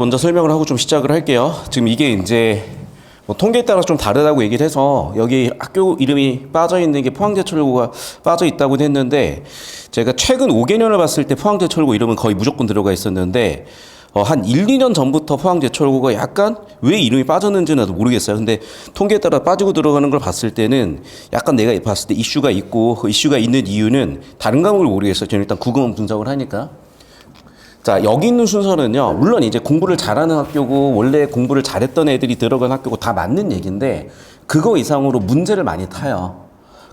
먼저 설명을 하고 좀 시작을 할게요. 지금 이게 이제 뭐 통계에 따라 좀 다르다고 얘기를 해서 여기 학교 이름이 빠져 있는 게 포항제철고가 빠져 있다고 했는데 제가 최근 5개년을 봤을 때 포항제철고 이름은 거의 무조건 들어가 있었는데 한 1, 2년 전부터 포항제철고가 약간 왜 이름이 빠졌는지는 나도 모르겠어요. 근데 통계에 따라 빠지고 들어가는 걸 봤을 때는 약간 내가 봤을 때 이슈가 있고 그 이슈가 있는 이유는 다른 과목을 모르겠어요. 저는 일단 국어만 분석을 하니까. 자, 여기 있는 순서는요, 물론 이제 공부를 잘하는 학교고, 원래 공부를 잘했던 애들이 들어간 학교고 다 맞는 얘기인데, 그거 이상으로 문제를 많이 타요.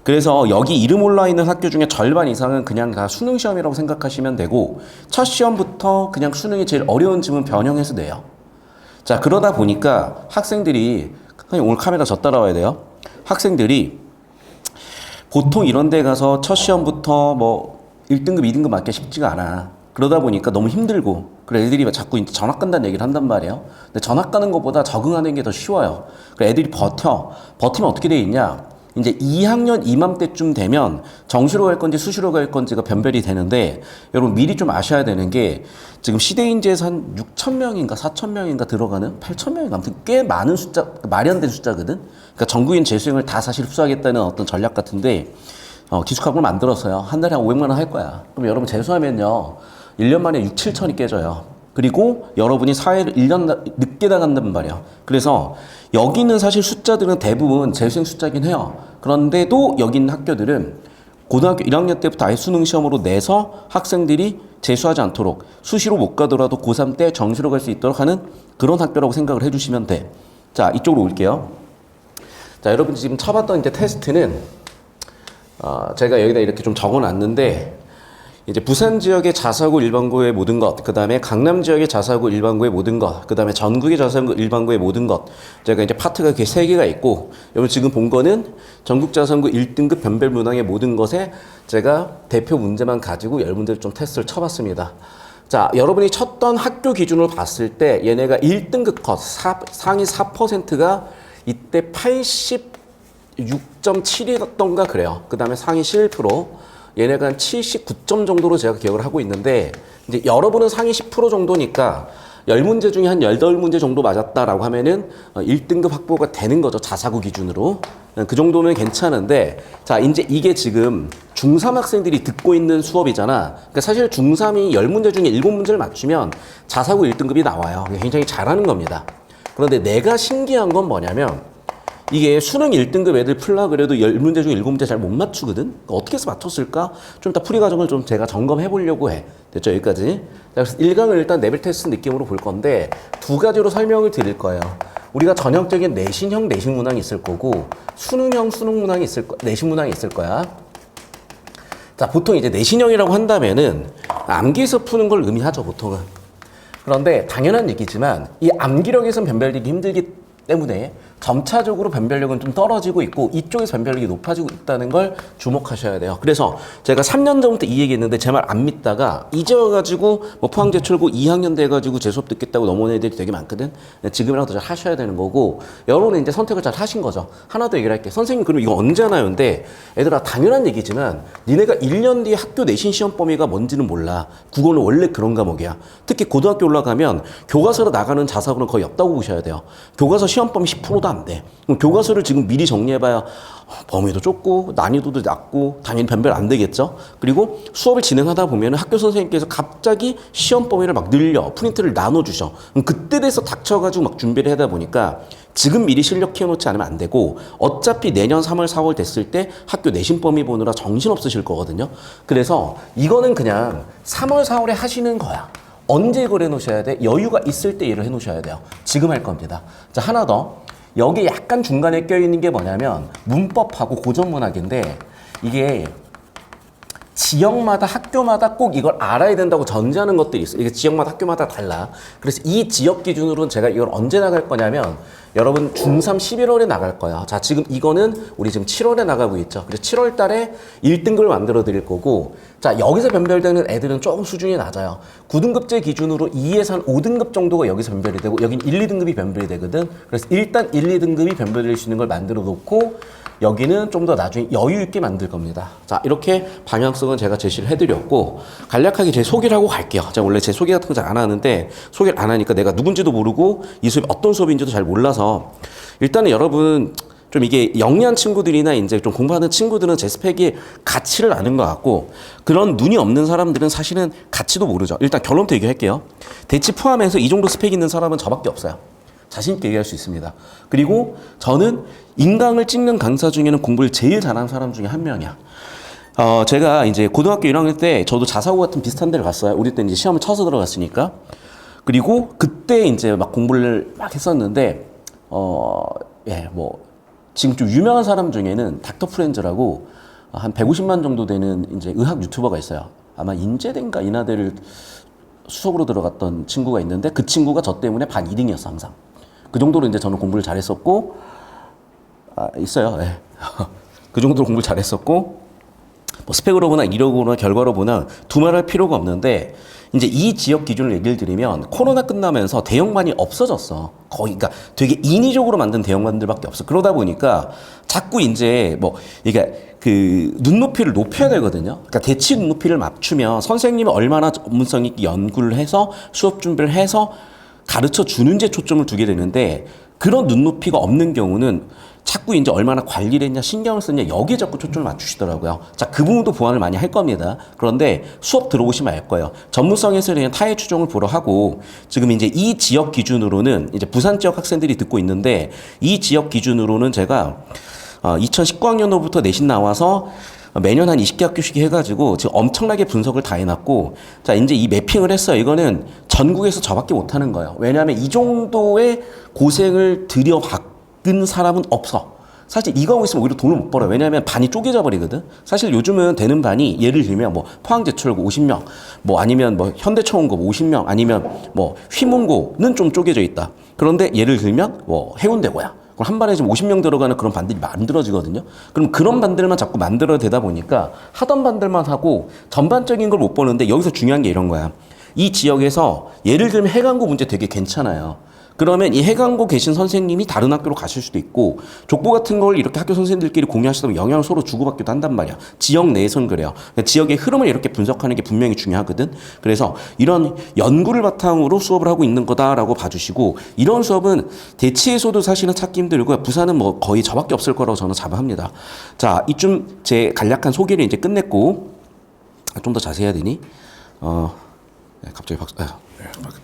그래서 여기 이름 올라 있는 학교 중에 절반 이상은 그냥 다 수능 시험이라고 생각하시면 되고, 첫 시험부터 그냥 수능이 제일 어려운 지문 변형해서 내요. 자, 그러다 보니까 학생들이, 오늘 카메라 저 따라와야 돼요. 학생들이 보통 이런 데 가서 첫 시험부터 뭐 1등급, 2등급 맞기 쉽지가 않아. 그러다 보니까 너무 힘들고, 그래 애들이 자꾸 이제 전학 간다는 얘기를 한단 말이에요. 근데 전학 가는 것보다 적응하는 게 더 쉬워요. 그래 애들이 버티면 어떻게 돼 있냐? 이제 2학년 이맘때쯤 되면 정시로 갈 건지 수시로 갈 건지가 변별이 되는데, 여러분 미리 좀 아셔야 되는 게 지금 시대인지에서 한 6,000명인가 4,000명인가 들어가는 8,000명인가 아무튼 꽤 많은 숫자, 말이 안 되는 숫자거든. 그러니까 전국인 재수생을 다 사실 흡수하겠다는 어떤 전략 같은데, 기숙학부를 만들었어요. 한 달에 한 500만 원 할 거야. 그럼 여러분 재수하면요 1년 만에 6, 7천이 깨져요. 그리고 여러분이 사회를 1년 늦게 나간단 말이에요. 그래서 여기 있는 사실 숫자들은 대부분 재수생 숫자긴 해요. 그런데도 여기 있는 학교들은 고등학교 1학년 때부터 아예 수능 시험으로 내서 학생들이 재수하지 않도록 수시로 못 가더라도 고3 때 정시로 갈 수 있도록 하는 그런 학교라고 생각을 해주시면 돼. 자, 이쪽으로 올게요. 자, 여러분이 지금 쳐봤던 이제 테스트는 제가 여기다 이렇게 좀 적어놨는데, 이제 부산 지역의 자사고 일반고의 모든 것, 그 다음에 강남 지역의 자사고 일반고의 모든 것, 그 다음에 전국의 자사고 일반고의 모든 것. 제가 이제 파트가 이렇게 3개가 있고, 여러분 지금 본 거는 전국 자사고 1등급 변별 문항의 모든 것에 제가 대표 문제만 가지고 여러분들 좀 테스트를 쳐봤습니다. 자, 여러분이 쳤던 학교 기준으로 봤을 때 얘네가 1등급 컷, 상위 4%가 이때 86.7이었던가 그래요. 그 다음에 상위 11%. 얘네가 한 79점 정도로 제가 기억을 하고 있는데, 이제 여러분은 상위 10% 정도니까 10문제 중에 한 18문제 정도 맞았다라고 하면은 1등급 확보가 되는 거죠. 자사고 기준으로. 그 정도는 괜찮은데, 자, 이제 이게 지금 중3 학생들이 듣고 있는 수업이잖아. 그러니까 사실 중3이 10문제 중에 7문제를 맞추면 자사고 1등급이 나와요. 굉장히 잘하는 겁니다. 그런데 내가 신기한 건 뭐냐면, 이게 수능 1등급 애들 풀라 그래도 10문제 중에 7문제 잘 못 맞추거든? 어떻게 해서 맞췄을까? 좀 이따 풀이 과정을 좀 제가 점검해 보려고 해. 됐죠? 여기까지. 그래서 1강을 일단 레벨 테스트 느낌으로 볼 건데, 2가지로 설명을 드릴 거예요. 우리가 전형적인 내신형 내신 문항이 있을 거고, 수능형 수능 문항이 내신 문항이 있을 거야. 자, 보통 이제 내신형이라고 한다면은 암기에서 푸는 걸 의미하죠, 보통은. 그런데 당연한 얘기지만, 이 암기력에선 변별되기 힘들기 때문에 점차적으로 변별력은 좀 떨어지고 있고 이쪽에서 변별력이 높아지고 있다는 걸 주목하셔야 돼요. 그래서 제가 3년 전부터 이 얘기했는데 제 말 안 믿다가 이제 와가지고 뭐 포항제철고 2학년 돼가지고 제 수업 듣겠다고 넘어온 애들이 되게 많거든. 지금이라도 잘 하셔야 되는 거고, 여러분은 이제 선택을 잘 하신 거죠. 하나 더 얘기를 할게. 선생님 그럼 이거 언제 하나요? 근데 애들아 당연한 얘기지만 니네가 1년 뒤에 학교 내신 시험 범위가 뭔지는 몰라. 국어는 원래 그런 과목이야. 특히 고등학교 올라가면 교과서로 나가는 자사고는 거의 없다고 보셔야 돼요. 교과서 시험 범위 10%도 안 돼. 그럼 교과서를 지금 미리 정리해봐야 범위도 좁고 난이도도 낮고 당연히 변별 안 되겠죠. 그리고 수업을 진행하다 보면 학교 선생님께서 갑자기 시험 범위를 막 늘려 프린트를 나눠주셔. 그럼 그때 돼서 닥쳐가지고 막 준비를 하다 보니까 지금 미리 실력 키워놓지 않으면 안 되고, 어차피 내년 3월 4월 됐을 때 학교 내신 범위 보느라 정신 없으실 거거든요. 그래서 이거는 그냥 3월 4월에 하시는 거야. 언제 이걸 해놓으셔야 돼? 여유가 있을 때 일을 해놓으셔야 돼요. 지금 할 겁니다. 자, 하나 더. 여기 약간 중간에 껴있는 게 뭐냐면 문법하고 고전문학인데, 이게 지역마다 학교마다 꼭 이걸 알아야 된다고 전제하는 것들이 있어요. 이게 지역마다 학교마다 달라. 그래서 이 지역 기준으로는 제가 이걸 언제 나갈 거냐면, 여러분 중3 11월에 나갈 거야. 자, 지금 이거는 우리 지금 7월에 나가고 있죠. 그래서 7월 달에 1등급을 만들어 드릴 거고, 자, 여기서 변별되는 애들은 조금 수준이 낮아요. 9등급제 기준으로 2에서 한 5등급 정도가 여기서 변별이 되고, 여긴 1, 2등급이 변별이 되거든. 그래서 일단 1, 2등급이 변별될 수 있는 걸 만들어 놓고, 여기는 좀 더 나중에 여유 있게 만들 겁니다. 자, 이렇게 방향성은 제가 제시를 해드렸고, 간략하게 제 소개를 하고 갈게요. 제가 원래 제 소개 같은 거 잘 안 하는데, 소개를 안 하니까 내가 누군지도 모르고, 이 수업이 어떤 수업인지도 잘 몰라서, 일단은 여러분, 좀 이게 영리한 친구들이나 이제 좀 공부하는 친구들은 제 스펙이 가치를 아는 것 같고, 그런 눈이 없는 사람들은 사실은 가치도 모르죠. 일단 결론부터 얘기할게요. 대치 포함해서 이 정도 스펙 있는 사람은 저밖에 없어요. 자신있게 얘기할 수 있습니다. 그리고 저는 인강을 찍는 강사 중에는 공부를 제일 잘하는 사람 중에 한 명이야. 제가 이제 고등학교 1학년 때 저도 자사고 같은 비슷한 데를 갔어요. 우리 때 이제 시험을 쳐서 들어갔으니까. 그리고 그때 이제 막 공부를 막 했었는데, 지금 좀 유명한 사람 중에는 닥터 프렌즈라고 한 150만 정도 되는 이제 의학 유튜버가 있어요. 아마 인제대인가 인하대를 수석으로 들어갔던 친구가 있는데 그 친구가 저 때문에 반 2등이었어, 항상. 그 정도로 이제 저는 공부를 잘했었고, 있어요. 네. 그 정도로 공부를 잘했었고, 뭐 스펙으로 보나 이력으로 보나 결과로 보나 두말할 필요가 없는데, 이제 이 지역 기준을 얘기를 드리면 코로나 끝나면서 대형반이 없어졌어. 거의, 그러니까 되게 인위적으로 만든 대형반들밖에 없어. 그러다 보니까 자꾸 이제 그러니까 그 눈높이를 높여야 되거든요. 그러니까 대치 눈높이를 맞추면 선생님이 얼마나 전문성 있게 연구를 해서 수업 준비를 해서 가르쳐 주는지에 초점을 두게 되는데 그런 눈높이가 없는 경우는 자꾸 이제 얼마나 관리를 했냐, 신경을 썼냐, 여기에 자꾸 초점을 맞추시더라고요. 자, 그 부분도 보완을 많이 할 겁니다. 그런데 수업 들어오시면 알 거예요. 전문성에서 그냥 타의 추종을 보러 하고, 지금 이제 이 지역 기준으로는 이제 부산 지역 학생들이 듣고 있는데, 이 지역 기준으로는 제가 2019학년도부터 내신 나와서 매년 한 20개 학교씩 해가지고 지금 엄청나게 분석을 다 해놨고, 자, 이제 이 매핑을 했어요. 이거는 전국에서 저밖에 못하는 거예요. 왜냐하면 이 정도의 고생을 들여박은 사람은 없어. 사실 이거 하고 있으면 오히려 돈을 못 벌어요. 왜냐하면 반이 쪼개져 버리거든. 사실 요즘은 되는 반이 예를 들면 뭐 포항제철고 50명, 뭐 아니면 뭐 현대초원고 50명, 아니면 뭐 휘문고는 좀 쪼개져 있다. 그런데 예를 들면 뭐 해운대고야. 그럼 한 반에 지금 50명 들어가는 그런 반들이 만들어지거든요. 그럼 그런 반들만 자꾸 만들어야 되다 보니까 하던 반들만 하고 전반적인 걸 못 보는데, 여기서 중요한 게 이런 거야. 이 지역에서 예를 들면 해관고 문제 되게 괜찮아요. 그러면 이 해관고 계신 선생님이 다른 학교로 가실 수도 있고, 족보 같은 걸 이렇게 학교 선생님들끼리 공유하시다 보면 영향을 서로 주고받기도 한단 말이야. 지역 내에선 그래요. 지역의 흐름을 이렇게 분석하는 게 분명히 중요하거든. 그래서 이런 연구를 바탕으로 수업을 하고 있는 거다라고 봐주시고, 이런 수업은 대치에서도 사실은 찾기 힘들고, 부산은 뭐 거의 저밖에 없을 거라고 저는 자부합니다. 자, 이쯤 제 간략한 소개를 이제 끝냈고, 좀 더 자세히 해야 되니? 갑자기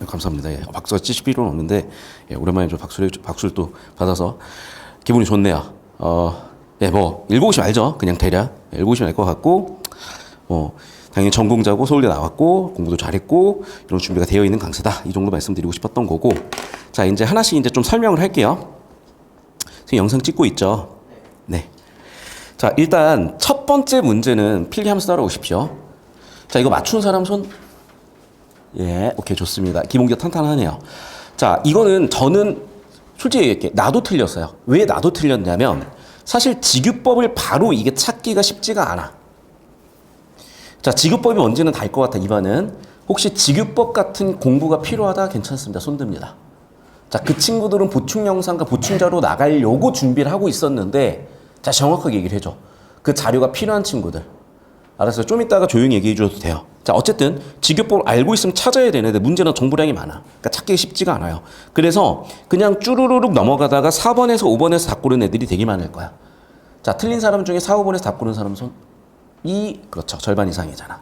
감사합니다. 예, 박수가 치실 필요는 없는데, 예, 오랜만에 좀 박수를 또 받아서 기분이 좋네요. 읽어보시면 알죠? 그냥 대략. 읽어보시면 알 것 같고, 당연히 전공자고 서울대 나왔고, 공부도 잘했고, 이런 준비가 되어 있는 강사다. 이 정도 말씀드리고 싶었던 거고. 자, 이제 하나씩 이제 좀 설명을 할게요. 지금 영상 찍고 있죠? 네. 자, 일단 첫 번째 문제는 필기하면서 따라오십시오. 자, 이거 맞춘 사람 손? 예, 오케이, 좋습니다. 기본기가 탄탄하네요. 자, 이거는 저는 솔직히 이렇게 나도 틀렸어요. 왜 나도 틀렸냐면, 사실 지규법을 바로 이게 찾기가 쉽지가 않아. 자, 지규법이 뭔지는 다 알 것 같아, 이번은. 혹시 지규법 같은 공부가 필요하다? 괜찮습니다. 손듭니다. 자, 그 친구들은 보충 영상과 보충 자료 나가려고 준비를 하고 있었는데, 자, 정확하게 얘기를 해줘. 그 자료가 필요한 친구들. 알았어요. 좀 이따가 조용히 얘기해 줘도 돼요. 자, 어쨌든 지교법을 알고 있으면 찾아야 되는데 문제는 정보량이 많아. 그러니까 찾기가 쉽지가 않아요. 그래서 그냥 쭈루루룩 넘어가다가 4번에서 5번에서 답 고른 애들이 되게 많을 거야. 자, 틀린 사람 중에 4, 5번에서 답 고른 사람 손? 그렇죠. 절반 이상이잖아.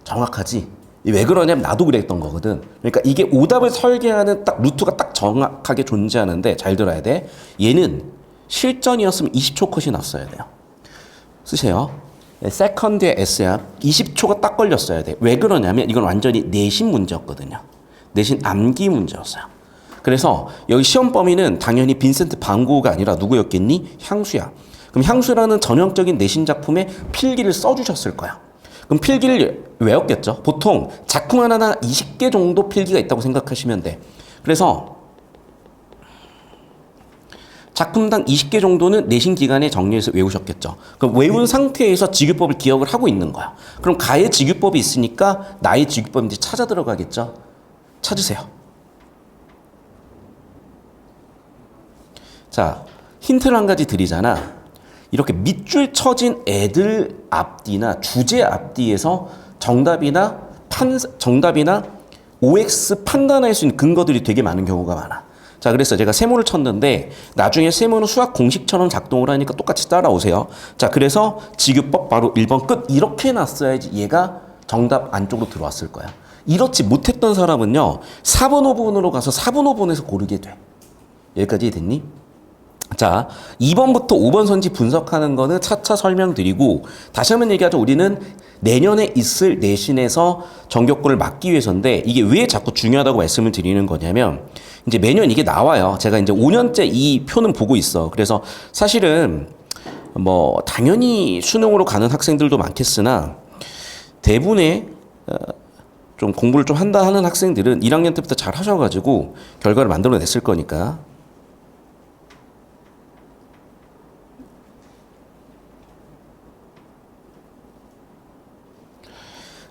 정확하지? 왜 그러냐면 나도 그랬던 거거든. 그러니까 이게 오답을 설계하는 딱 루트가 딱 정확하게 존재하는데, 잘 들어야 돼. 얘는 실전이었으면 20초 컷이 났어야 돼요. 쓰세요. 세컨드의 S야. 20초가 딱 걸렸어야 돼. 왜 그러냐면 이건 완전히 내신 문제였거든요. 내신 암기 문제였어요. 그래서 여기 시험 범위는 당연히 빈센트 반 고흐가 아니라 누구였겠니? 향수야. 그럼 향수라는 전형적인 내신 작품에 필기를 써주셨을 거야. 그럼 필기를 외웠겠죠? 보통 작품 하나나 20개 정도 필기가 있다고 생각하시면 돼. 그래서 작품당 20개 정도는 내신 기간에 정리해서 외우셨겠죠. 그럼 외운 상태에서 지규법을 기억을 하고 있는 거야. 그럼 가의 지규법이 있으니까 나의 지규법인지 찾아 들어가겠죠. 찾으세요. 자, 힌트를 한 가지 드리잖아. 이렇게 밑줄 쳐진 애들 앞뒤나 주제 앞뒤에서 정답이나 OX 판단할 수 있는 근거들이 되게 많은 경우가 많아. 자, 그래서 제가 세모를 쳤는데 나중에 세모는 수학 공식처럼 작동을 하니까 똑같이 따라오세요. 자, 그래서 직유법 바로 1번 끝 이렇게 해놨어야지 얘가 정답 안쪽으로 들어왔을 거야. 이렇지 못했던 사람은요. 4번, 5번으로 가서 4번, 5번에서 고르게 돼. 여기까지 됐니? 자, 2번부터 5번 선지 분석하는 거는 차차 설명드리고 다시 한번 얘기하죠. 우리는 내년에 있을 내신에서 전교권을 막기 위해서인데 이게 왜 자꾸 중요하다고 말씀을 드리는 거냐면 이제 매년 이게 나와요. 제가 이제 5년째 이 표는 보고 있어. 그래서 사실은 뭐 당연히 수능으로 가는 학생들도 많겠으나 대부분의 좀 공부를 좀 한다 하는 학생들은 1학년 때부터 잘 하셔가지고 결과를 만들어냈을 거니까.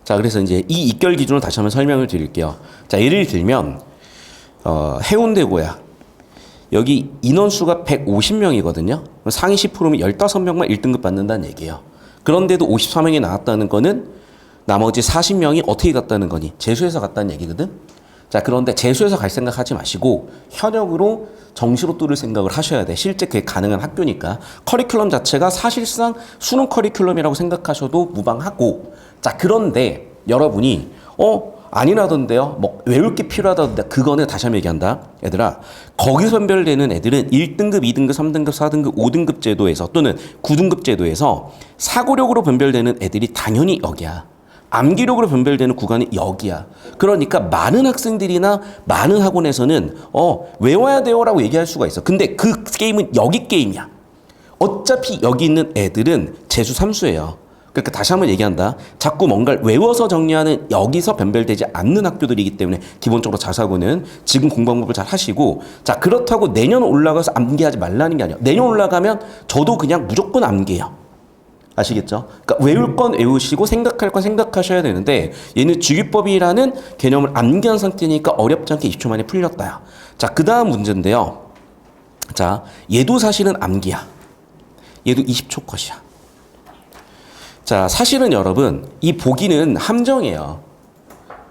자, 그래서 이제 이 입결 기준을 다시 한번 설명을 드릴게요. 자, 예를 들면 해운대고야. 여기 인원수가 150명이거든요. 상위 10%면 15명만 1등급 받는다는 얘기예요. 그런데도 54명이 나왔다는 거는 나머지 40명이 어떻게 갔다는 거니? 재수해서 갔다는 얘기거든. 자, 그런데 재수해서 갈 생각 하지 마시고 현역으로 정시로 뚫을 생각을 하셔야 돼. 실제 그게 가능한 학교니까. 커리큘럼 자체가 사실상 수능 커리큘럼이라고 생각하셔도 무방하고. 자, 그런데 여러분이 아니라던데요. 뭐 외울 게 필요하다던데 그거는 다시 한번 얘기한다. 얘들아, 거기서 분별되는 애들은 1등급, 2등급, 3등급, 4등급, 5등급 제도에서 또는 9등급 제도에서 사고력으로 분별되는 애들이 당연히 여기야. 암기력으로 분별되는 구간이 여기야. 그러니까 많은 학생들이나 많은 학원에서는 외워야 돼요라고 얘기할 수가 있어. 근데 그 게임은 여기 게임이야. 어차피 여기 있는 애들은 재수 삼수예요. 그러니까 다시 한번 얘기한다. 자꾸 뭔가를 외워서 정리하는 여기서 변별되지 않는 학교들이기 때문에 기본적으로 자사고는 지금 공부 방법을 잘 하시고, 자, 그렇다고 내년 올라가서 암기하지 말라는 게 아니야. 내년 올라가면 저도 그냥 무조건 암기해요. 아시겠죠? 그러니까 외울 건 외우시고 생각할 건 생각하셔야 되는데 얘는 주기법이라는 개념을 암기한 상태니까 어렵지 않게 20초 만에 풀렸다요. 자, 그 다음 문제인데요. 자, 얘도 사실은 암기야. 얘도 20초 컷이야. 자, 사실은 여러분 이 보기는 함정이에요.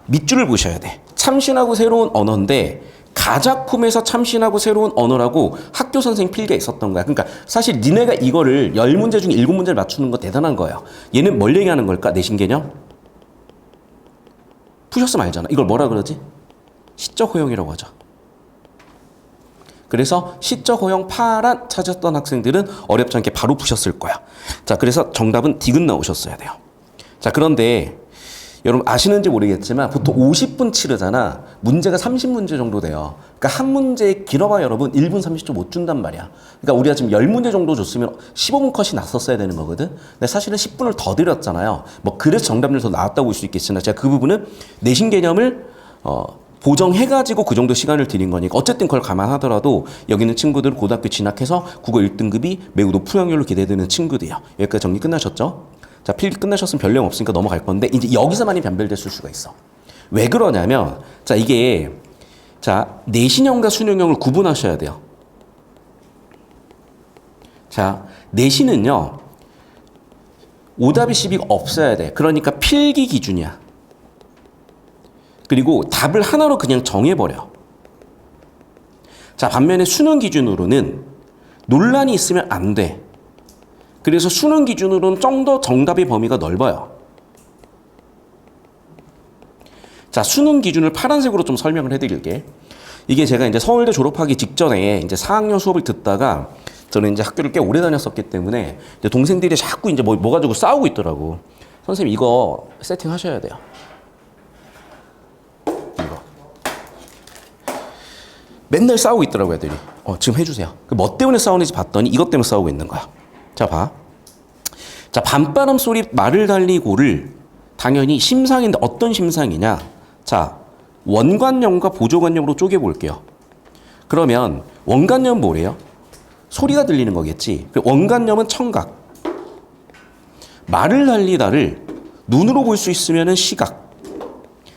밑줄을 보셔야 돼. 참신하고 새로운 언어인데 가작품에서 참신하고 새로운 언어라고 학교 선생 필기가 있었던 거야. 그러니까 사실 니네가 이거를 10문제 중에 7문제를 맞추는 거 대단한 거예요. 얘는 뭘 얘기하는 걸까? 내신 개념? 푸셨으면 알잖아. 이걸 뭐라 그러지? 시적 허용이라고 하죠. 그래서 시적 허용 파란 찾았던 학생들은 어렵지 않게 바로 푸셨을 거야. 자, 그래서 정답은 디귿 나오셨어야 돼요. 자, 그런데 여러분 아시는지 모르겠지만 보통 50분 치르잖아. 문제가 30문제 정도 돼요. 그러니까 한 문제에 길어봐야 여러분 1분 30초 못 준단 말이야. 그러니까 우리가 지금 10문제 정도 줬으면 15분 컷이 났었어야 되는 거거든. 근데 사실은 10분을 더 드렸잖아요. 뭐 그래서 정답률이 더 나왔다고 볼 수 있겠으나 제가 그 부분은 내신 개념을 보정해가지고 그 정도 시간을 드린 거니까 어쨌든 그걸 감안하더라도 여기 있는 친구들은 고등학교 진학해서 국어 1등급이 매우 높은 확률로 기대되는 친구들이야. 여기까지 정리 끝나셨죠? 자, 필기 끝나셨으면 별 내용 없으니까 넘어갈 건데 이제 여기서만이 변별됐을 수가 있어. 왜 그러냐면 자, 이게 자, 내신형과 수능형을 구분하셔야 돼요. 자, 내신은요 오답이 시비가 없어야 돼. 그러니까 필기 기준이야. 그리고 답을 하나로 그냥 정해버려. 자, 반면에 수능 기준으로는 논란이 있으면 안 돼. 그래서 수능 기준으로는 좀 더 정답의 범위가 넓어요. 자, 수능 기준을 파란색으로 좀 설명을 해드릴게. 이게 제가 이제 서울대 졸업하기 직전에 이제 4학년 수업을 듣다가 저는 이제 학교를 꽤 오래 다녔었기 때문에 이제 동생들이 자꾸 이제 뭐 가지고 싸우고 있더라고. 선생님 이거 세팅하셔야 돼요. 이거. 맨날 싸우고 있더라고 애들이. 지금 해주세요. 뭐 때문에 싸우는지 봤더니 이것 때문에 싸우고 있는 거야. 자, 봐. 자, 밤바람 소리 말을 달리고를 당연히 심상인데 어떤 심상이냐? 자, 원관념과 보조관념으로 쪼개볼게요. 그러면 원관념은 뭐래요? 소리가 들리는 거겠지. 원관념은 청각. 말을 달리다를 눈으로 볼 수 있으면 시각.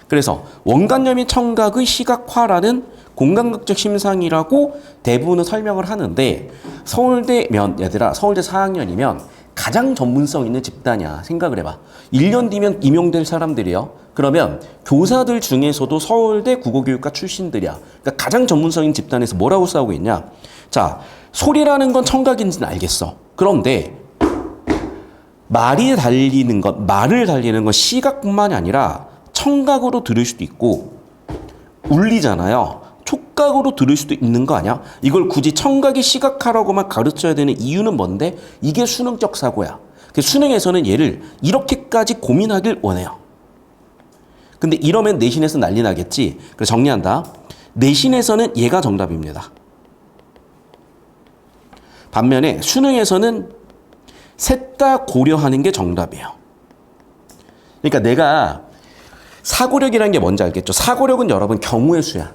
그래서 원관념이 청각의 시각화라는 공감각적 심상이라고 대부분은 설명을 하는데 서울대면 얘들아 서울대 4학년이면 가장 전문성 있는 집단이야. 생각을 해봐. 1년 뒤면 임용될 사람들이요. 그러면 교사들 중에서도 서울대 국어교육과 출신들이야. 그러니까 가장 전문성 있는 집단에서 뭐라고 싸우고 있냐. 자, 소리라는 건 청각인지는 알겠어. 그런데 말을 달리는 건 시각뿐만이 아니라 청각으로 들을 수도 있고 울리잖아요. 촉각으로 들을 수도 있는 거 아니야? 이걸 굳이 청각이 시각화라고만 가르쳐야 되는 이유는 뭔데? 이게 수능적 사고야. 수능에서는 얘를 이렇게까지 고민하길 원해요. 근데 이러면 내신에서 난리 나겠지. 그래서 정리한다. 내신에서는 얘가 정답입니다. 반면에 수능에서는 셋 다 고려하는 게 정답이에요. 그러니까 내가 사고력이라는 게 뭔지 알겠죠? 사고력은 여러분 경우의 수야.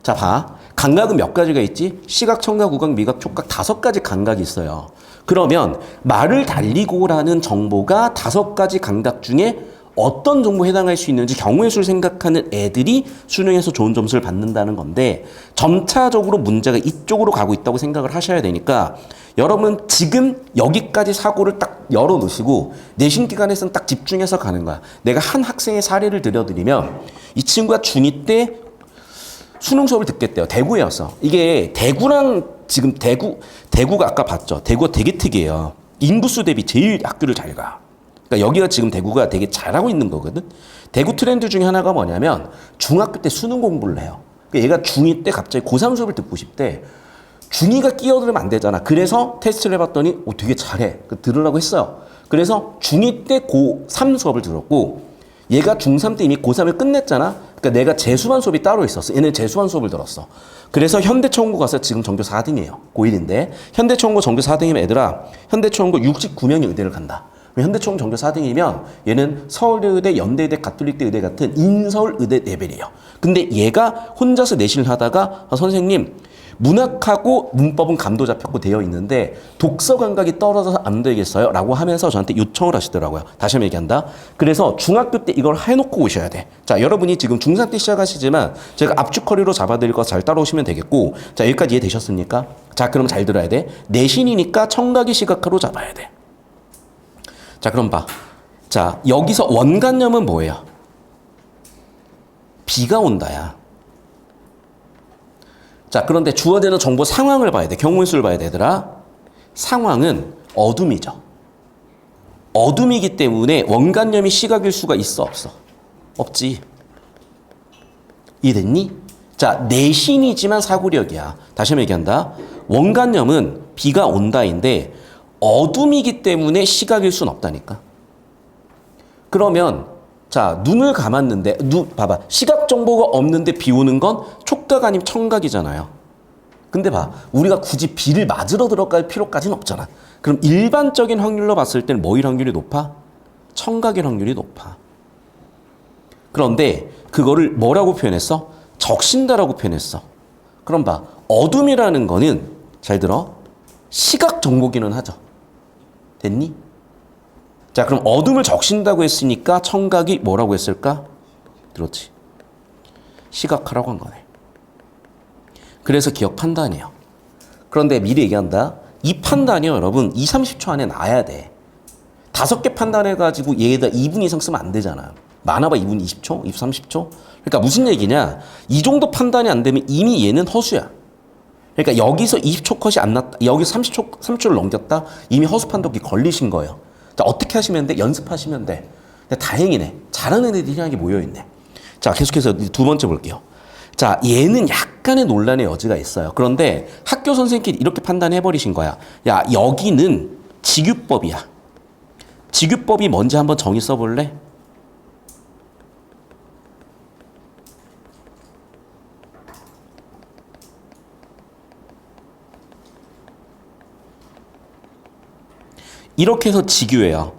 자, 봐. 감각은 몇 가지가 있지? 시각, 청각, 후각, 미각, 촉각 5가지 감각이 있어요. 그러면 말을 달리고라는 정보가 5가지 감각 중에 어떤 정보에 해당할 수 있는지 경우의 수를 생각하는 애들이 수능에서 좋은 점수를 받는다는 건데 점차적으로 문제가 이쪽으로 가고 있다고 생각을 하셔야 되니까 여러분 지금 여기까지 사고를 딱 열어놓으시고 내신 기간에서는 딱 집중해서 가는 거야. 내가 한 학생의 사례를 들려드리면 이 친구가 중2 때 수능 수업을 듣겠대요. 대구였어. 이게 대구랑 지금 대구가 아까 봤죠. 대구가 되게 특이해요. 인구수 대비 제일 학교를 잘 가. 그러니까 여기가 지금 대구가 되게 잘하고 있는 거거든. 대구 트렌드 중에 하나가 뭐냐면 중학교 때 수능 공부를 해요. 그러니까 얘가 중2 때 갑자기 고3 수업을 듣고 싶대. 중2가 끼어들면 안 되잖아. 그래서 테스트를 해봤더니 되게 잘해. 들으라고 했어요. 그래서 중2 때 고3 수업을 들었고 얘가 중3 때 이미 고3을 끝냈잖아. 그러니까 내가 재수반 수업이 따로 있었어. 얘는 재수반 수업을 들었어. 그래서 현대초원고 가서 지금 전교 4등이에요. 고1인데 현대초원고 전교 4등이면 애들아 현대초원고 69명이 의대를 간다. 현대초원 전교 4등이면 얘는 서울대, 연대의대, 가톨릭대 의대 같은 인서울 의대 레벨이에요. 근데 얘가 혼자서 내신을 하다가 선생님 문학하고 문법은 감도 잡혔고 되어 있는데 독서 감각이 떨어져서 안 되겠어요? 라고 하면서 저한테 요청을 하시더라고요. 다시 한번 얘기한다. 그래서 중학교 때 이걸 해놓고 오셔야 돼. 자, 여러분이 지금 중3 때 시작하시지만 제가 압축커리로 잡아드릴 거 잘 따라오시면 되겠고 자, 여기까지 이해되셨습니까? 자, 그럼 잘 들어야 돼. 내신이니까 청각이 시각화로 잡아야 돼. 자, 그럼 봐. 자, 여기서 원관념은 뭐예요? 비가 온다야. 자, 그런데 주어지는 정보 상황을 봐야 돼. 경우의 수를 봐야 되더라. 상황은 어둠이죠. 어둠이기 때문에 원관념이 시각일 수가 있어, 없어? 없지. 이해됐니? 자, 내신이지만 사고력이야. 다시 한번 얘기한다. 원관념은 비가 온다인데 어둠이기 때문에 시각일 수는 없다니까. 그러면 자, 눈을 감았는데 봐봐. 시각 정보가 없는데 비 오는 건 촉각 아니면 청각이잖아요. 근데 봐. 우리가 굳이 비를 맞으러 들어갈 필요까지는 없잖아. 그럼 일반적인 확률로 봤을 때는 뭐일 확률이 높아? 청각일 확률이 높아. 그런데 그거를 뭐라고 표현했어? 적신다라고 표현했어. 그럼 봐. 어둠이라는 거는 잘 들어. 시각 정보기는 하죠. 됐니? 자, 그럼 어둠을 적신다고 했으니까 청각이 뭐라고 했을까? 그렇지. 시각화라고 한 거네. 그래서 기억 판단이에요. 그런데 미리 얘기한다. 이 판단이요, 여러분. 2, 30초 안에 나야 돼. 5개 판단해가지고 얘에다 2분 이상 쓰면 안 되잖아. 많아봐 2분 20초? 2분 30초? 그러니까 무슨 얘기냐. 이 정도 판단이 안 되면 이미 얘는 허수야. 그러니까 여기서 20초 컷이 안 났다. 여기서 30초를 넘겼다. 이미 허수 판독이 걸리신 거예요. 자, 어떻게 하시면 돼? 연습하시면 돼. 근데 다행이네. 잘하는 애들이 희한하게 모여있네. 자, 계속해서 두 번째 볼게요. 자, 얘는 약간의 논란의 여지가 있어요. 그런데 학교 선생님끼리 이렇게 판단해버리신 거야. 야, 여기는 직유법이야. 직유법이 뭔지 한번 정의 써볼래? 이렇게 해서 직유예요.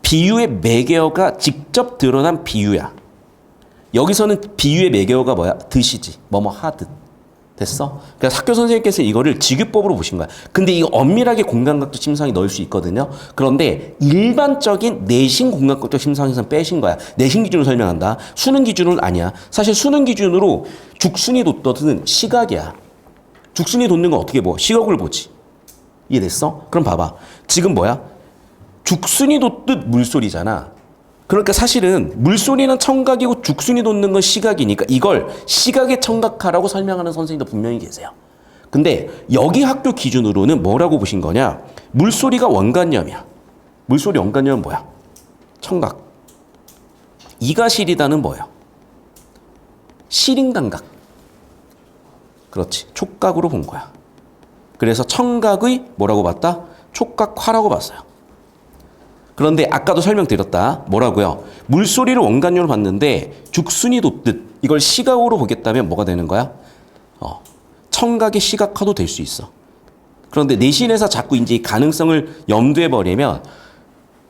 비유의 매개어가 직접 드러난 비유야. 여기서는 비유의 매개어가 뭐야? 듯이지. 뭐뭐 하듯. 됐어? 그래서 학교 선생님께서 이거를 직유법으로 보신 거야. 근데 이거 엄밀하게 공간각도 심상에 넣을 수 있거든요. 그런데 일반적인 내신 공간각도 심상에서는 빼신 거야. 내신 기준으로 설명한다. 수능 기준은 아니야. 사실 수능 기준으로 죽순이 돋듯은 시각이야. 죽순이 돋는 건 어떻게 보? 시각을 보지. 이해됐어? 그럼 봐봐. 지금 뭐야? 죽순이 돋듯 물소리잖아. 그러니까 사실은 물소리는 청각이고 죽순이 돋는 건 시각이니까 이걸 시각의 청각화라고 설명하는 선생님도 분명히 계세요. 근데 여기 학교 기준으로는 뭐라고 보신 거냐? 물소리가 원관념이야. 물소리 원관념은 뭐야? 청각. 이가 시리다는 뭐예요? 시린감각. 그렇지. 촉각으로 본 거야. 그래서 청각의 뭐라고 봤다? 촉각화라고 봤어요. 그런데 아까도 설명드렸다. 뭐라고요? 물소리를 원관념으로 봤는데 죽순이 돋듯 이걸 시각으로 보겠다면 뭐가 되는 거야? 청각의 시각화도 될 수 있어. 그런데 내신에서 자꾸 이제 가능성을 염두에 버리면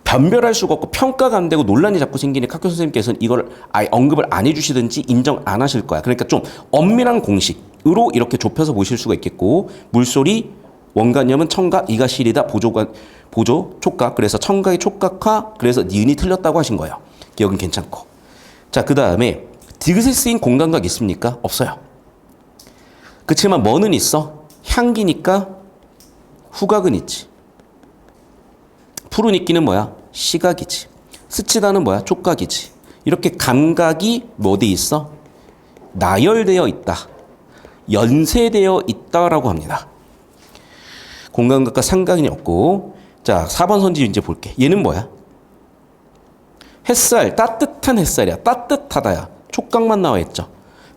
변별할 수가 없고 평가가 안 되고 논란이 자꾸 생기니까 학교 선생님께서는 이걸 아예 언급을 안 해주시든지 인정 안 하실 거야. 그러니까 좀 엄밀한 공식으로 이렇게 좁혀서 보실 수가 있겠고 물소리 원관념은 청각, 이가 시리다, 보조, 촉각. 그래서 청각의 촉각화, 그래서 니은이 틀렸다고 하신 거예요. 기억은 괜찮고. 자, 그 다음에 디귿에 쓰인 공간각 있습니까? 없어요. 그치만 뭐는 있어? 향기니까 후각은 있지. 푸른 이끼는 뭐야? 시각이지. 스치다는 뭐야? 촉각이지. 이렇게 감각이 어디 있어? 나열되어 있다. 연쇄되어 있다라고 합니다. 공간각과 상관이 없고. 자, 4번 선지 이제 볼게. 얘는 뭐야? 햇살, 따뜻한 햇살이야. 따뜻하다야. 촉각만 나와 있죠.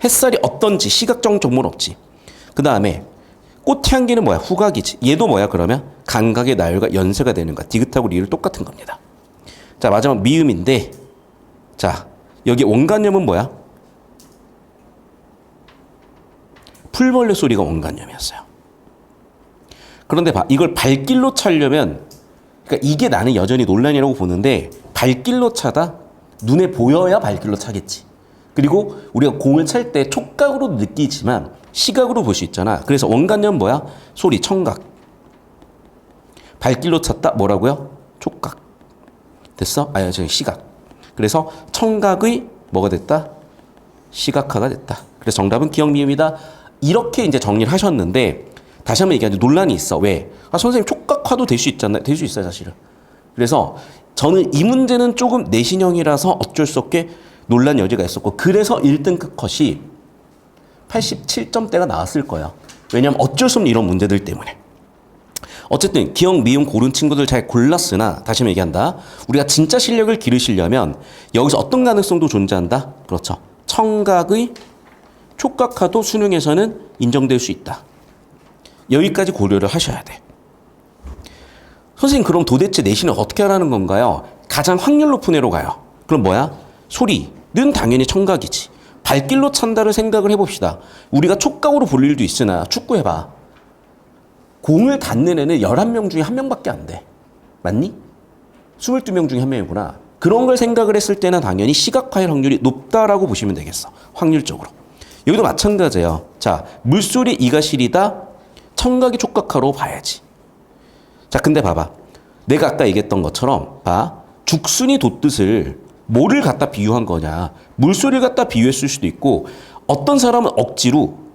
햇살이 어떤지 시각적 정보는 없지. 그 다음에 꽃향기는 뭐야? 후각이지. 얘도 뭐야 그러면? 감각의 나열과 연쇄가 되는 거야. 디귿하고 리을 똑같은 겁니다. 자, 마지막 미음인데 자, 여기 원관념은 뭐야? 풀벌레 소리가 원관념이었어요. 그런데 봐, 이걸 발길로 차려면 그러니까 이게 나는 여전히 논란이라고 보는데 발길로 차다? 눈에 보여야 발길로 차겠지. 그리고 우리가 공을 찰 때 촉각으로 느끼지만 시각으로 볼 수 있잖아. 그래서 원관념은 뭐야? 소리, 청각. 발길로 찼다? 뭐라고요? 촉각. 됐어? 아니, 저기 시각. 그래서 청각의 뭐가 됐다? 시각화가 됐다. 그래서 정답은 기억 미음이다. 이렇게 이제 정리를 하셨는데 다시 한번 얘기하는데 논란이 있어. 왜? 선생님 촉각화도 될 수 있잖아요. 될 수 있어요, 사실은. 그래서 저는 이 문제는 조금 내신형이라서 어쩔 수 없게 논란 여지가 있었고 그래서 1등급 컷이 87점대가 나왔을 거예요. 왜냐하면 어쩔 수 없는 이런 문제들 때문에. 어쨌든 기억, 미음 고른 친구들 잘 골랐으나 다시 한번 얘기한다. 우리가 진짜 실력을 기르시려면 여기서 어떤 가능성도 존재한다? 그렇죠. 청각의 촉각화도 수능에서는 인정될 수 있다. 여기까지 고려를 하셔야 돼. 선생님 그럼 도대체 내신을 어떻게 하라는 건가요? 가장 확률 높은 애로 가요. 그럼 뭐야? 소리는 당연히 청각이지. 발길로 찬다를 생각을 해봅시다. 우리가 촉각으로 볼 일도 있으나 축구 해봐. 공을 닿는 애는 11명 중에 1명밖에 안 돼. 맞니? 22명 중에 1명이구나. 그런 걸 생각을 했을 때는 당연히 시각화의 확률이 높다라고 보시면 되겠어. 확률적으로. 여기도 마찬가지예요. 자, 물소리 이가 시리다. 청각이 촉각화로 봐야지. 자, 근데 봐봐. 내가 아까 얘기했던 것처럼 봐. 죽순이 돋듯을 뭐를 갖다 비유한 거냐. 물소리를 갖다 비유했을 수도 있고 어떤 사람은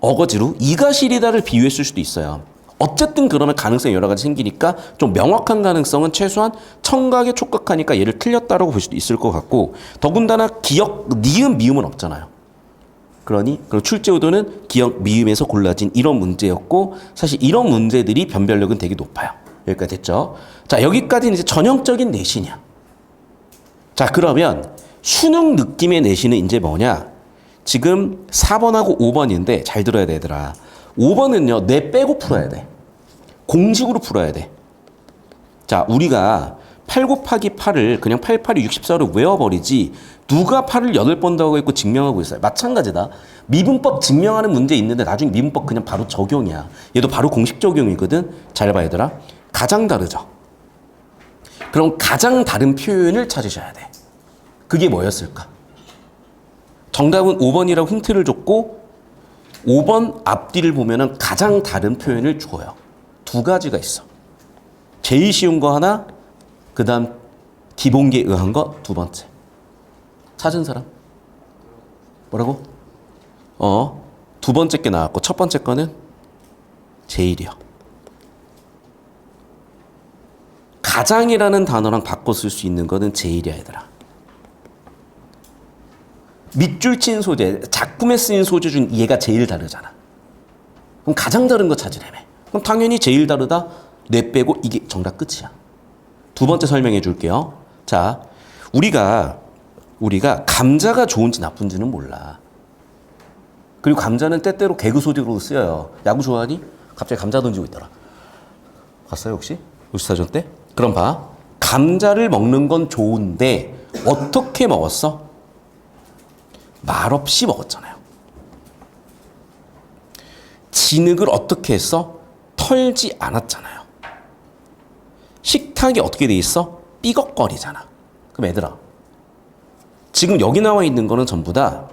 어거지로 이가 시리다를 비유했을 수도 있어요. 어쨌든 그러면 가능성이 여러 가지 생기니까 좀 명확한 가능성은 최소한 청각에 촉각하니까 얘를 틀렸다라고 볼 수도 있을 것 같고 더군다나 기억, 니은, 미음은 없잖아요. 그러니 그럼 출제 의도는 기억, 미음에서 골라진 이런 문제였고 사실 이런 문제들이 변별력은 되게 높아요. 여기까지 됐죠? 자, 여기까지는 이제 전형적인 내신이야. 자, 그러면 수능 느낌의 내신은 이제 뭐냐? 지금 4번하고 5번인데 잘 들어야 돼, 얘들아. 5번은요, 뇌 빼고 풀어야 돼. 공식으로 풀어야 돼. 자, 우리가 8 곱하기 8을 그냥 8, 8이 64로 외워버리지 누가 8을 8번 더하고 있고 증명하고 있어요. 마찬가지다. 미분법 증명하는 문제 있는데 나중에 미분법 그냥 바로 적용이야. 얘도 바로 공식 적용이거든. 잘 봐야 되라. 가장 다르죠. 그럼 가장 다른 표현을 찾으셔야 돼. 그게 뭐였을까? 정답은 5번이라고 힌트를 줬고 5번 앞뒤를 보면은 가장 다른 표현을 줘요. 두 가지가 있어. 제일 쉬운 거 하나, 그 다음 기본기에 의한 거 두 번째. 찾은 사람? 뭐라고? 두 번째 게 나왔고 첫 번째 거는 제일이요. 가장이라는 단어랑 바꿔 쓸 수 있는 거는 제일이야, 얘들아. 밑줄 친 소재, 작품에 쓰인 소재 중 얘가 제일 다르잖아. 그럼 가장 다른 거 찾으려면. 그럼 당연히 제일 다르다, 뇌 빼고 이게 정답 끝이야. 두 번째 설명해 줄게요. 자, 우리가 감자가 좋은지 나쁜지는 몰라. 그리고 감자는 때때로 개그 소재로 쓰여요. 야구 좋아하니? 갑자기 감자 던지고 있더라. 봤어요 혹시? 요시사전 때? 그럼 봐. 감자를 먹는 건 좋은데 어떻게 먹었어? 말없이 먹었잖아요. 진흙을 어떻게 했어? 털지 않았잖아요. 식탁이 어떻게 돼 있어? 삐걱거리잖아. 그럼 얘들아, 지금 여기 나와 있는 거는 전부 다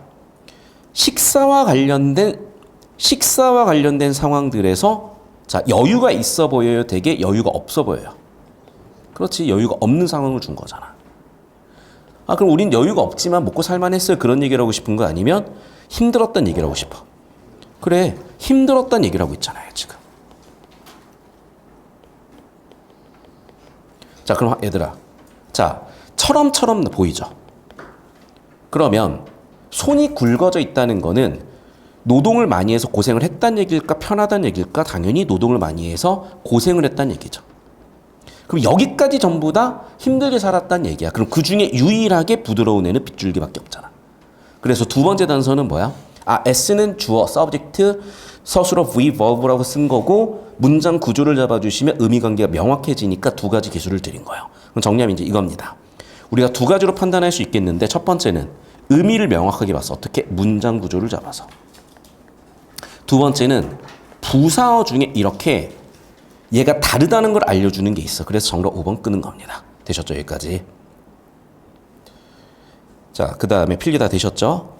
식사와 관련된 상황들에서 자, 여유가 있어 보여요? 되게 여유가 없어 보여요? 그렇지, 여유가 없는 상황을 준 거잖아. 아, 그럼 우린 여유가 없지만 먹고 살만했어요, 그런 얘기를 하고 싶은 거 아니면 힘들었단 얘기를 하고 싶어? 그래, 힘들었단 얘기를 하고 있잖아요, 지금. 자, 그럼 얘들아, 자, 처럼 보이죠? 그러면 손이 굵어져 있다는 거는 노동을 많이 해서 고생을 했다는 얘기일까, 편하다는 얘기일까? 당연히 노동을 많이 해서 고생을 했다는 얘기죠. 그럼 여기까지 전부 다 힘들게 살았다는 얘기야. 그럼 그 중에 유일하게 부드러운 애는 빗줄기밖에 없잖아. 그래서 두 번째 단서는 뭐야? 아, S는 주어, subject, 서술어 V, verb라고 쓴 거고 문장 구조를 잡아주시면 의미관계가 명확해지니까 두 가지 기술을 드린 거예요. 그럼 정리하면 이제 이겁니다. 우리가 두 가지로 판단할 수 있겠는데 첫 번째는 의미를 명확하게 봤어. 어떻게? 문장 구조를 잡아서. 두 번째는 부사어 중에 이렇게 얘가 다르다는 걸 알려주는 게 있어. 그래서 정답 5번 끄는 겁니다. 되셨죠? 여기까지. 자, 그 다음에 필기 다 되셨죠?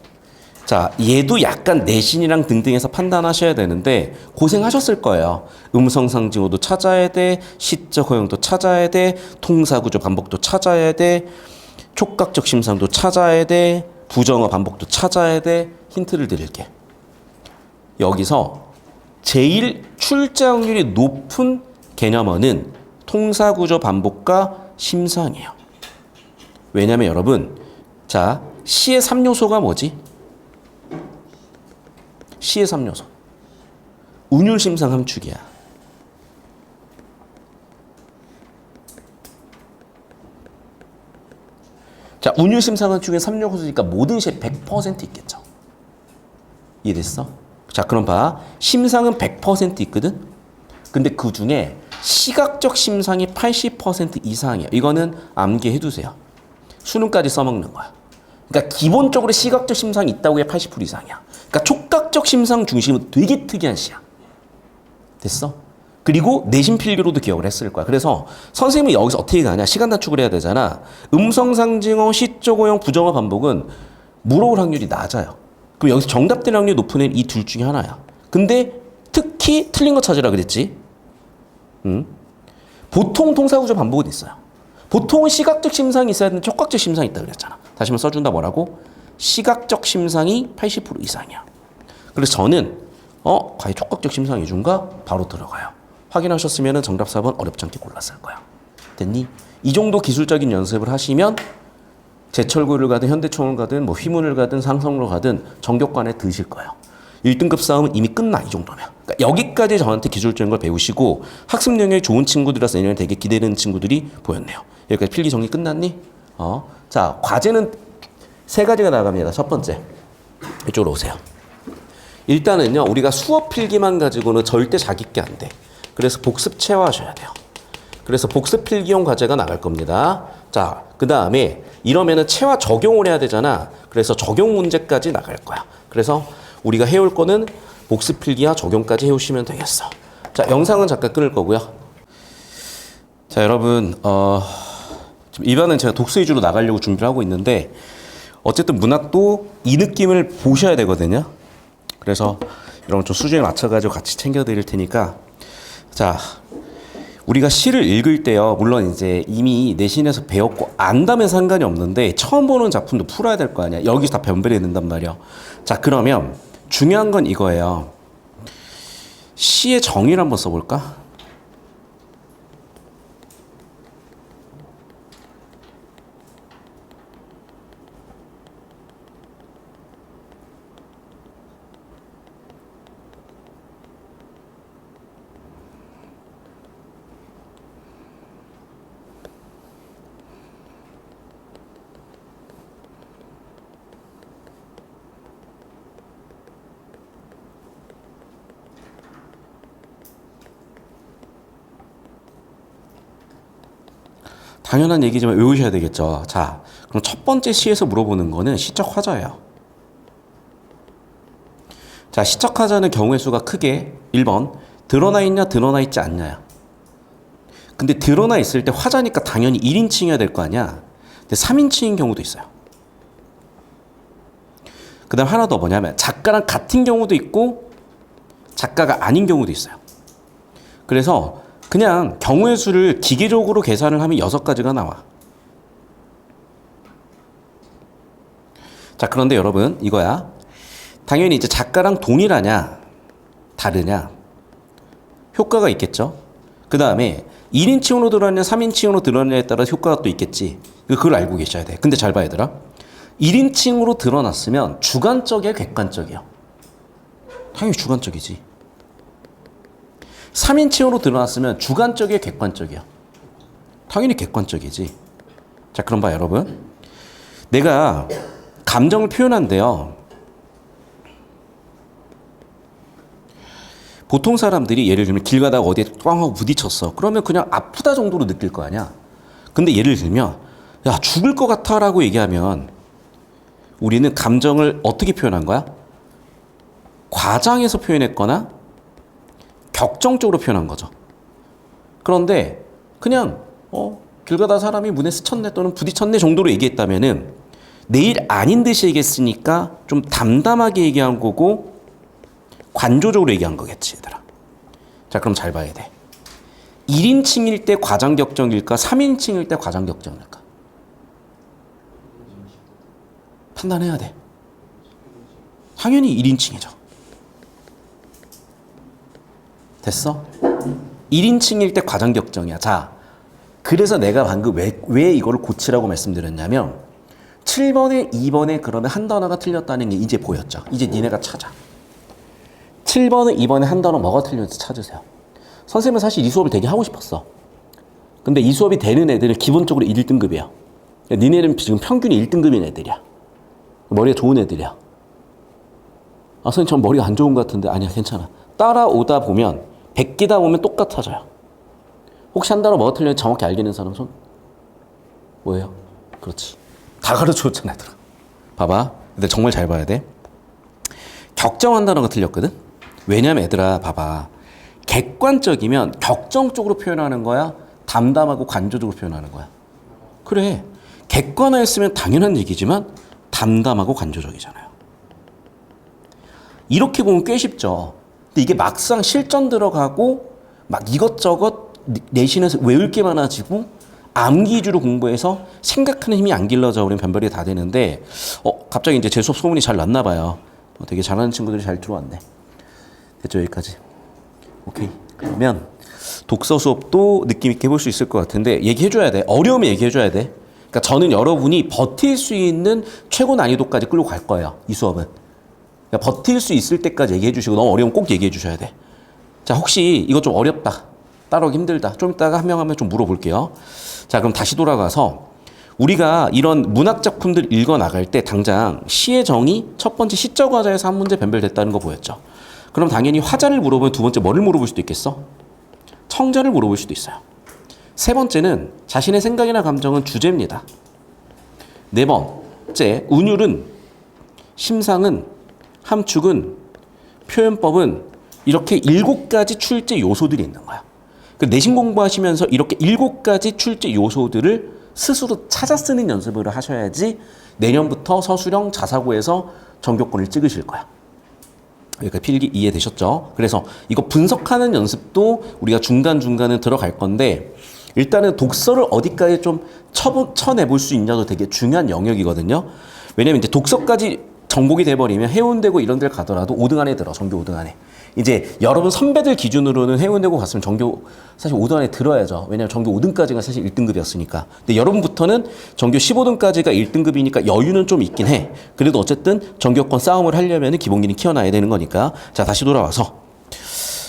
자, 얘도 약간 내신이랑 등등해서 판단하셔야 되는데 고생하셨을 거예요. 음성상징어도 찾아야 돼, 시적 허용도 찾아야 돼, 통사구조 반복도 찾아야 돼, 촉각적 심상도 찾아야 돼, 부정어 반복도 찾아야 돼. 힌트를 드릴게. 여기서 제일 출제 확률이 높은 개념어는 통사구조 반복과 심상이에요. 왜냐면 여러분, 자, 시의 3요소가 뭐지? 시의 3요소. 운율, 심상, 함축이야. 자, 운율, 심상, 함축의 3요소니까 모든 시에 100% 있겠죠. 이해됐어? 자, 그럼 봐. 심상은 100% 있거든? 근데 그 중에 시각적 심상이 80% 이상이야. 이거는 암기해두세요. 수능까지 써먹는 거야. 그러니까 기본적으로 시각적 심상이 있다고 해 80% 이상이야. 그러니까 촉각적 심상 중심은 되게 특이한 시야. 됐어? 그리고 내신 필기로도 기억을 했을 거야. 그래서 선생님이 여기서 어떻게 가냐? 시간 단축을 해야 되잖아. 음성상징어, 시적 오형, 부정어 반복은 물어볼 확률이 낮아요. 그럼 여기서 정답될 확률이 높은 애는 이 둘 중에 하나야. 근데 특히 틀린 거 찾으라 그랬지. 보통 통사구조 반복은 있어요. 보통은 시각적 심상이 있어야 되는데 촉각적 심상이 있다 그랬잖아. 다시 한번 써준다. 뭐라고? 시각적 심상이 80% 이상이야. 그래서 저는 과연 촉각적 심상이 준가? 바로 들어가요. 확인하셨으면 정답 4번 어렵지 않게 골랐을 거야. 됐니? 이 정도 기술적인 연습을 하시면 제철고를 가든 현대총을 가든 뭐 휘문을 가든 상성으로 가든 정교관에 드실 거예요. 1등급 싸움은 이미 끝나, 이 정도면. 그러니까 여기까지 저한테 기술적인 걸 배우시고 학습 능력이 좋은 친구들이라서 내년에 되게 기대되는 친구들이 보였네요. 여기까지 필기 정리 끝났니? 자, 과제는 3가지가 나갑니다. 첫 번째, 이쪽으로 오세요. 일단은요, 우리가 수업 필기만 가지고는 절대 자기게 안 돼. 그래서 복습 체화하셔야 돼요. 그래서 복습 필기용 과제가 나갈 겁니다. 자, 그 다음에 이러면은 체화 적용을 해야 되잖아. 그래서 적용 문제까지 나갈 거야. 그래서 우리가 해올 거는 복습 필기와 적용까지 해오시면 되겠어. 자, 영상은 잠깐 끊을 거고요. 자, 여러분, 이번엔 제가 독서 위주로 나가려고 준비를 하고 있는데 어쨌든 문학도 이 느낌을 보셔야 되거든요. 그래서 여러분 좀 수준에 맞춰가지고 같이 챙겨드릴 테니까. 자, 우리가 시를 읽을 때요, 물론 이제 이미 내신에서 배웠고 안다면 상관이 없는데 처음 보는 작품도 풀어야 될 거 아니야. 여기서 다 변별해야 된단 말이야. 자, 그러면 중요한 건 이거예요. 시의 정의를 한번 써볼까? 당연한 얘기지만 외우셔야 되겠죠. 자, 그럼 첫 번째 시에서 물어보는 거는 시적 화자예요. 자, 시적 화자는 경우의 수가 크게 1번 드러나 있냐 드러나 있지 않냐야. 근데 드러나 있을 때 화자니까 당연히 1인칭이어야 될 거 아니야. 근데 3인칭인 경우도 있어요. 그 다음 하나 더 뭐냐면 작가랑 같은 경우도 있고 작가가 아닌 경우도 있어요. 그래서 그냥 경우의 수를 기계적으로 계산을 하면 6가지가 나와. 자, 그런데 여러분 이거야. 당연히 이제 작가랑 동일하냐 다르냐 효과가 있겠죠. 그 다음에 1인칭으로 드러나냐 3인칭으로 드러나냐에 따라 효과가 또 있겠지. 그걸 알고 계셔야 돼. 근데 잘 봐 얘들아. 1인칭으로 드러났으면 주관적이야 객관적이야? 당연히 주관적이지. 3인칭으로 드러났으면 주관적이야 객관적이야? 당연히 객관적이지. 자, 그럼 봐 여러분. 내가 감정을 표현한대요. 보통 사람들이 예를 들면 길 가다가 어디에 꽝 하고 부딪혔어. 그러면 그냥 아프다 정도로 느낄 거 아니야. 근데 예를 들면 야 죽을 것 같아 라고 얘기하면 우리는 감정을 어떻게 표현한 거야? 과장해서 표현했거나 격정적으로 표현한 거죠. 그런데 그냥 길 가다 사람이 문에 스쳤네 또는 부딪혔네 정도로 얘기했다면은 내 일 아닌 듯이 얘기했으니까 좀 담담하게 얘기한 거고 관조적으로 얘기한 거겠지 얘들아. 자, 그럼 잘 봐야 돼. 1인칭일 때 과장격정일까 3인칭일 때 과장격정일까? 판단해야 돼. 당연히 1인칭이죠. 됐어? 1인칭일 때 과장격정이야. 자, 그래서 내가 방금 왜 이거를 고치라고 말씀드렸냐면 7번에 2번에 그러면 한 단어가 틀렸다는 게 이제 보였죠. 이제 니네가 찾아. 7번에 2번에 한 단어 뭐가 틀렸는지 찾으세요. 선생님은 사실 이 수업을 되게 하고 싶었어. 근데 이 수업이 되는 애들은 기본적으로 1등급이야. 니네는 지금 평균이 1등급인 애들이야. 머리가 좋은 애들이야. 아, 선생님 전 머리가 안 좋은 것 같은데. 아니야, 괜찮아. 따라오다 보면 100개다 보면 똑같아져요. 혹시 한 단어 뭐가 틀렸는지 정확히 알겠는 사람 손? 뭐예요? 그렇지. 다 가르쳐줬잖아 얘들아. 봐봐. 근데 정말 잘 봐야 돼. 격정한 단어가 틀렸거든? 왜냐면 얘들아 봐봐. 객관적이면 격정적으로 표현하는 거야? 담담하고 관조적으로 표현하는 거야? 그래. 객관화했으면 당연한 얘기지만 담담하고 관조적이잖아요. 이렇게 보면 꽤 쉽죠. 근데 이게 막상 실전 들어가고 막 이것저것 내신에서 외울 게 많아지고 암기 위주로 공부해서 생각하는 힘이 안 길러져 버리면 변별이 다 되는데 갑자기 이제 제 수업 소문이 잘 났나 봐요. 되게 잘하는 친구들이 잘 들어왔네. 됐죠? 여기까지. 오케이. 그러면 독서 수업도 느낌 있게 해볼 수 있을 것 같은데 얘기해줘야 돼. 어려우면 얘기해줘야 돼. 그러니까 저는 여러분이 버틸 수 있는 최고 난이도까지 끌고 갈 거예요. 이 수업은. 그러니까 버틸 수 있을 때까지 얘기해 주시고 너무 어려우면 꼭 얘기해 주셔야 돼. 자, 혹시 이거 좀 어렵다. 따라오기 힘들다. 좀 이따가 한 명 하면 좀 물어볼게요. 자, 그럼 다시 돌아가서 우리가 이런 문학 작품들 읽어 나갈 때 당장 시의 정의 첫 번째 시적 화자에서 한 문제 변별됐다는 거 보였죠. 그럼 당연히 화자를 물어보면 두 번째 뭐를 물어볼 수도 있겠어? 청자를 물어볼 수도 있어요. 세 번째는 자신의 생각이나 감정은 주제입니다. 네 번째 운율은 심상은 함축은 표현법은 이렇게 7가지 출제 요소들이 있는 거야. 내신 공부하시면서 이렇게 7가지 출제 요소들을 스스로 찾아 쓰는 연습을 하셔야지 내년부터 서술형 자사고에서 전교권을 찍으실 거야. 여기까지 필기 이해되셨죠? 그래서 이거 분석하는 연습도 우리가 중간중간은 들어갈 건데 일단은 독서를 어디까지 좀 쳐내볼 수 있냐도 되게 중요한 영역이거든요. 왜냐면 이제 독서까지 정복이 돼버리면 해운대고 이런 데를 가더라도 5등 안에 들어. 전교 5등 안에. 이제 여러분 선배들 기준으로는 해운대고 갔으면 전교 사실 5등 안에 들어야죠. 왜냐면 전교 5등까지가 사실 1등급이었으니까. 근데 여러분부터는 전교 15등까지가 1등급이니까 여유는 좀 있긴 해. 그래도 어쨌든 전교권 싸움을 하려면 기본기는 키워놔야 되는 거니까. 자, 다시 돌아와서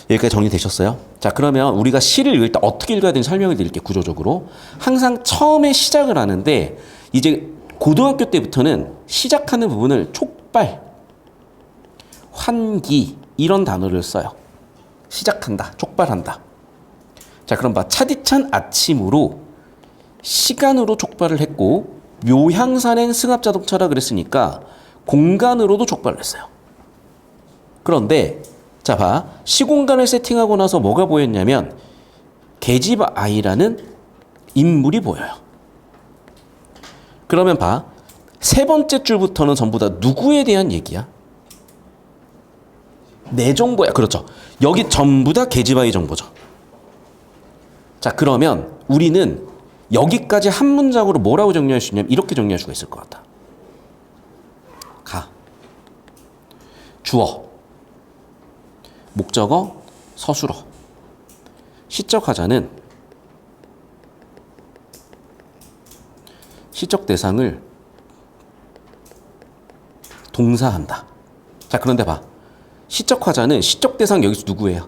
여기까지 정리되셨어요? 자, 그러면 우리가 시를 읽을 때 어떻게 읽어야 되는지 설명을 드릴게요. 구조적으로. 항상 처음에 시작을 하는데 이제 고등학교 때부터는 시작하는 부분을 촉발, 환기 이런 단어를 써요. 시작한다, 촉발한다. 자, 그럼 봐. 차디찬 아침으로 시간으로 촉발을 했고 묘향산행 승합자동차라 그랬으니까 공간으로도 촉발을 했어요. 그런데 자, 봐. 시공간을 세팅하고 나서 뭐가 보였냐면 계집 아이라는 인물이 보여요. 그러면 봐. 세 번째 줄부터는 전부 다 누구에 대한 얘기야? 내 정보야. 그렇죠. 여기 전부 다 계집아이 정보죠. 자, 그러면 우리는 여기까지 한 문장으로 뭐라고 정리할 수 있냐면 이렇게 정리할 수가 있을 것 같아. 가. 주어. 목적어. 서술어. 시적 하자는 시적 대상을 동사한다. 자, 그런데 봐. 시적 화자는 시적 대상 여기서 누구예요?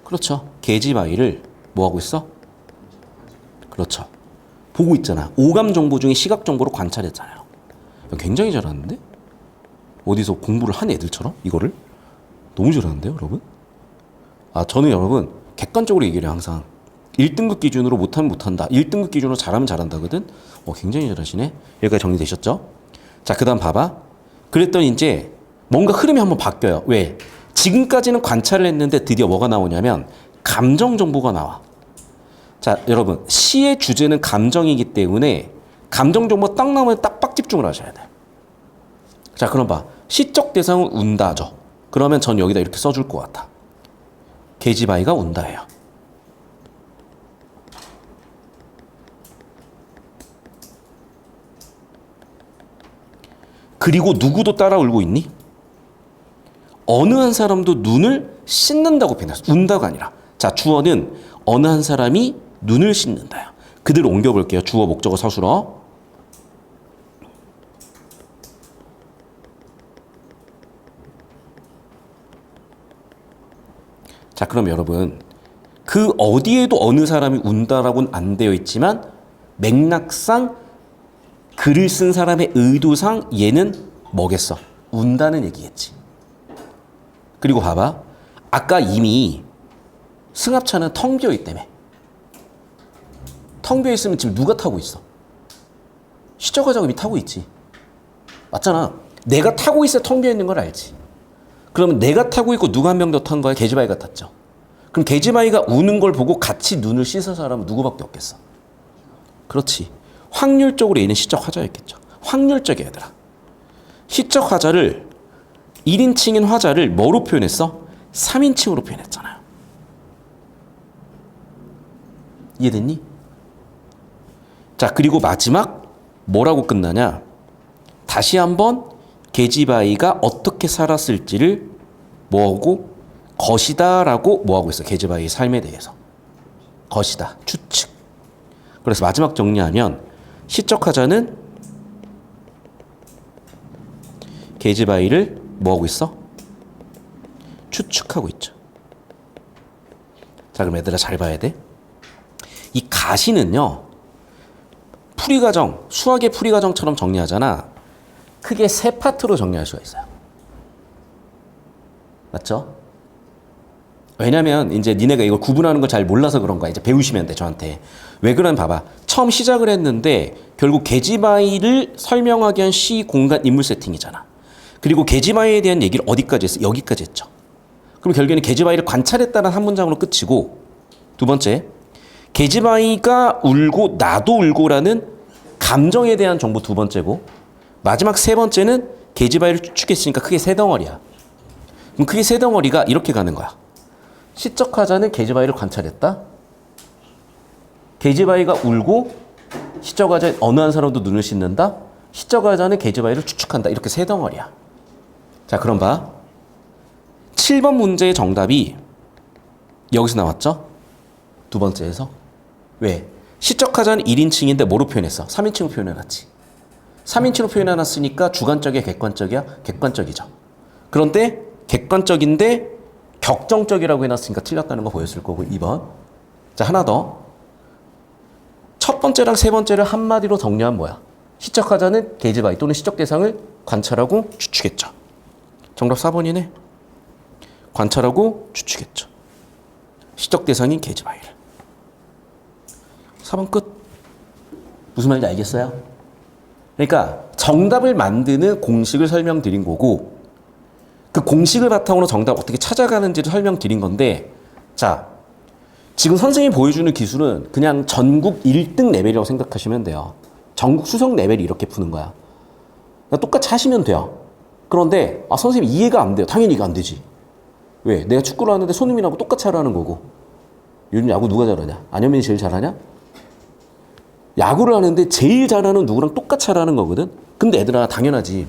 그렇죠. 계집 아이를 뭐 하고 있어? 그렇죠. 보고 있잖아. 오감 정보 중에 시각 정보로 관찰했잖아요. 굉장히 잘하는데? 어디서 공부를 한 애들처럼 이거를? 너무 잘하는데요, 여러분? 아, 저는 여러분 객관적으로 얘기를 해요, 항상. 1등급 기준으로 못하면 못한다. 1등급 기준으로 잘하면 잘한다거든. 굉장히 잘하시네. 여기까지 정리되셨죠? 자, 그 다음 봐봐. 그랬더니 이제 뭔가 흐름이 한번 바뀌어요. 왜? 지금까지는 관찰을 했는데 드디어 뭐가 나오냐면 감정 정보가 나와. 자, 여러분 시의 주제는 감정이기 때문에 감정 정보 딱 나오면 딱 집중을 하셔야 돼요. 자, 그럼 봐. 시적 대상은 운다죠. 그러면 전 여기다 이렇게 써줄 것 같아. 계집아이가 운다예요. 그리고 누구도 따라 울고 있니? 어느 한 사람도 눈을 씻는다고 표현했어. 운다가 아니라. 자, 주어는 어느 한 사람이 눈을 씻는다요. 그대로 옮겨볼게요. 주어, 목적어, 서술어. 자, 그럼 여러분 그 어디에도 어느 사람이 운다라고는 안 되어 있지만 맥락상 글을 쓴 사람의 의도상 얘는 뭐겠어? 운다는 얘기겠지. 그리고 봐봐. 아까 이미 승합차는 텅 비어 있다며. 텅 비어 있으면 지금 누가 타고 있어? 시적화자가 이미 타고 있지. 맞잖아. 내가 타고 있어야 텅 비어 있는 걸 알지. 그러면 내가 타고 있고 누가 한 명 더 탄 거야? 계집아이가 탔죠. 그럼 계집아이가 우는 걸 보고 같이 눈을 씻은 사람은 누구밖에 없겠어? 그렇지. 확률적으로 얘는 시적 화자였겠죠. 확률적이야, 얘들아. 시적 화자를 1인칭인 화자를 뭐로 표현했어? 3인칭으로 표현했잖아요. 이해됐니? 자, 그리고 마지막 뭐라고 끝나냐? 다시 한번 계집아이가 어떻게 살았을지를 뭐하고 것이다 라고 뭐하고 있어? 계집아이의 삶에 대해서. 것이다. 추측. 그래서 마지막 정리하면 시적 화자는 계집아이를 뭐하고 있어? 추측하고 있죠. 자, 그럼 얘들아 잘 봐야 돼. 이 가시는요, 풀이과정, 수학의 풀이과정처럼 정리하잖아. 크게 세 파트로 정리할 수가 있어요. 맞죠? 왜냐면 이제 니네가 이걸 구분하는 걸 잘 몰라서 그런 거야. 이제 배우시면 돼, 저한테. 왜 그러면 봐봐. 처음 시작을 했는데 결국 계집아이를 설명하기 위한 시, 공간, 인물 세팅이잖아. 그리고 계집아이에 대한 얘기를 어디까지 했어? 여기까지 했죠. 그럼 결국에는 계집아이를 관찰했다는 한 문장으로 끝이고, 두 번째, 계집아이가 울고 나도 울고라는 감정에 대한 정보 두 번째고, 마지막 세 번째는 계집아이를 추측했으니까 크게 세 덩어리야. 그럼 크게 세 덩어리가 이렇게 가는 거야. 시적화자는 계집아이를 관찰했다. 계집아이가 울고 시적화자는 어느 한 사람도 눈을 씻는다. 시적화자는 계집아이를 추측한다. 이렇게 세 덩어리야. 자, 그럼 봐. 7번 문제의 정답이 여기서 나왔죠? 두 번째에서. 왜? 시적화자는 1인칭인데 뭐로 표현했어? 3인칭으로 표현해놨지. 3인칭으로 표현해놨으니까 주관적이야, 객관적이야? 객관적이죠. 그런데 객관적인데 격정적이라고 해놨으니까 틀렸다는 거 보였을 거고 2번. 자, 하나 더. 첫 번째랑 세 번째를 한마디로 정리하면 뭐야? 시적화자는 계집아이 또는 시적 대상을 관찰하고 추측했죠. 정답 4번이네. 관찰하고 추측했죠. 시적 대상인 계집아이를. 4번 끝. 무슨 말인지 알겠어요? 그러니까 정답을 만드는 공식을 설명드린 거고 그 공식을 바탕으로 정답 어떻게 찾아가는지를 설명드린 건데 자, 지금 선생님이 보여주는 기술은 그냥 전국 1등 레벨이라고 생각하시면 돼요. 전국 수석 레벨이 이렇게 푸는 거야. 똑같이 하시면 돼요. 그런데 선생님 이해가 안 돼요. 당연히 이해가 안 되지. 왜? 내가 축구를 하는데 손흥민하고 똑같이 하라는 거고 요즘 야구 누가 잘하냐? 안현민이 제일 잘하냐? 야구를 하는데 제일 잘하는 누구랑 똑같이 하라는 거거든. 근데 얘들아 당연하지.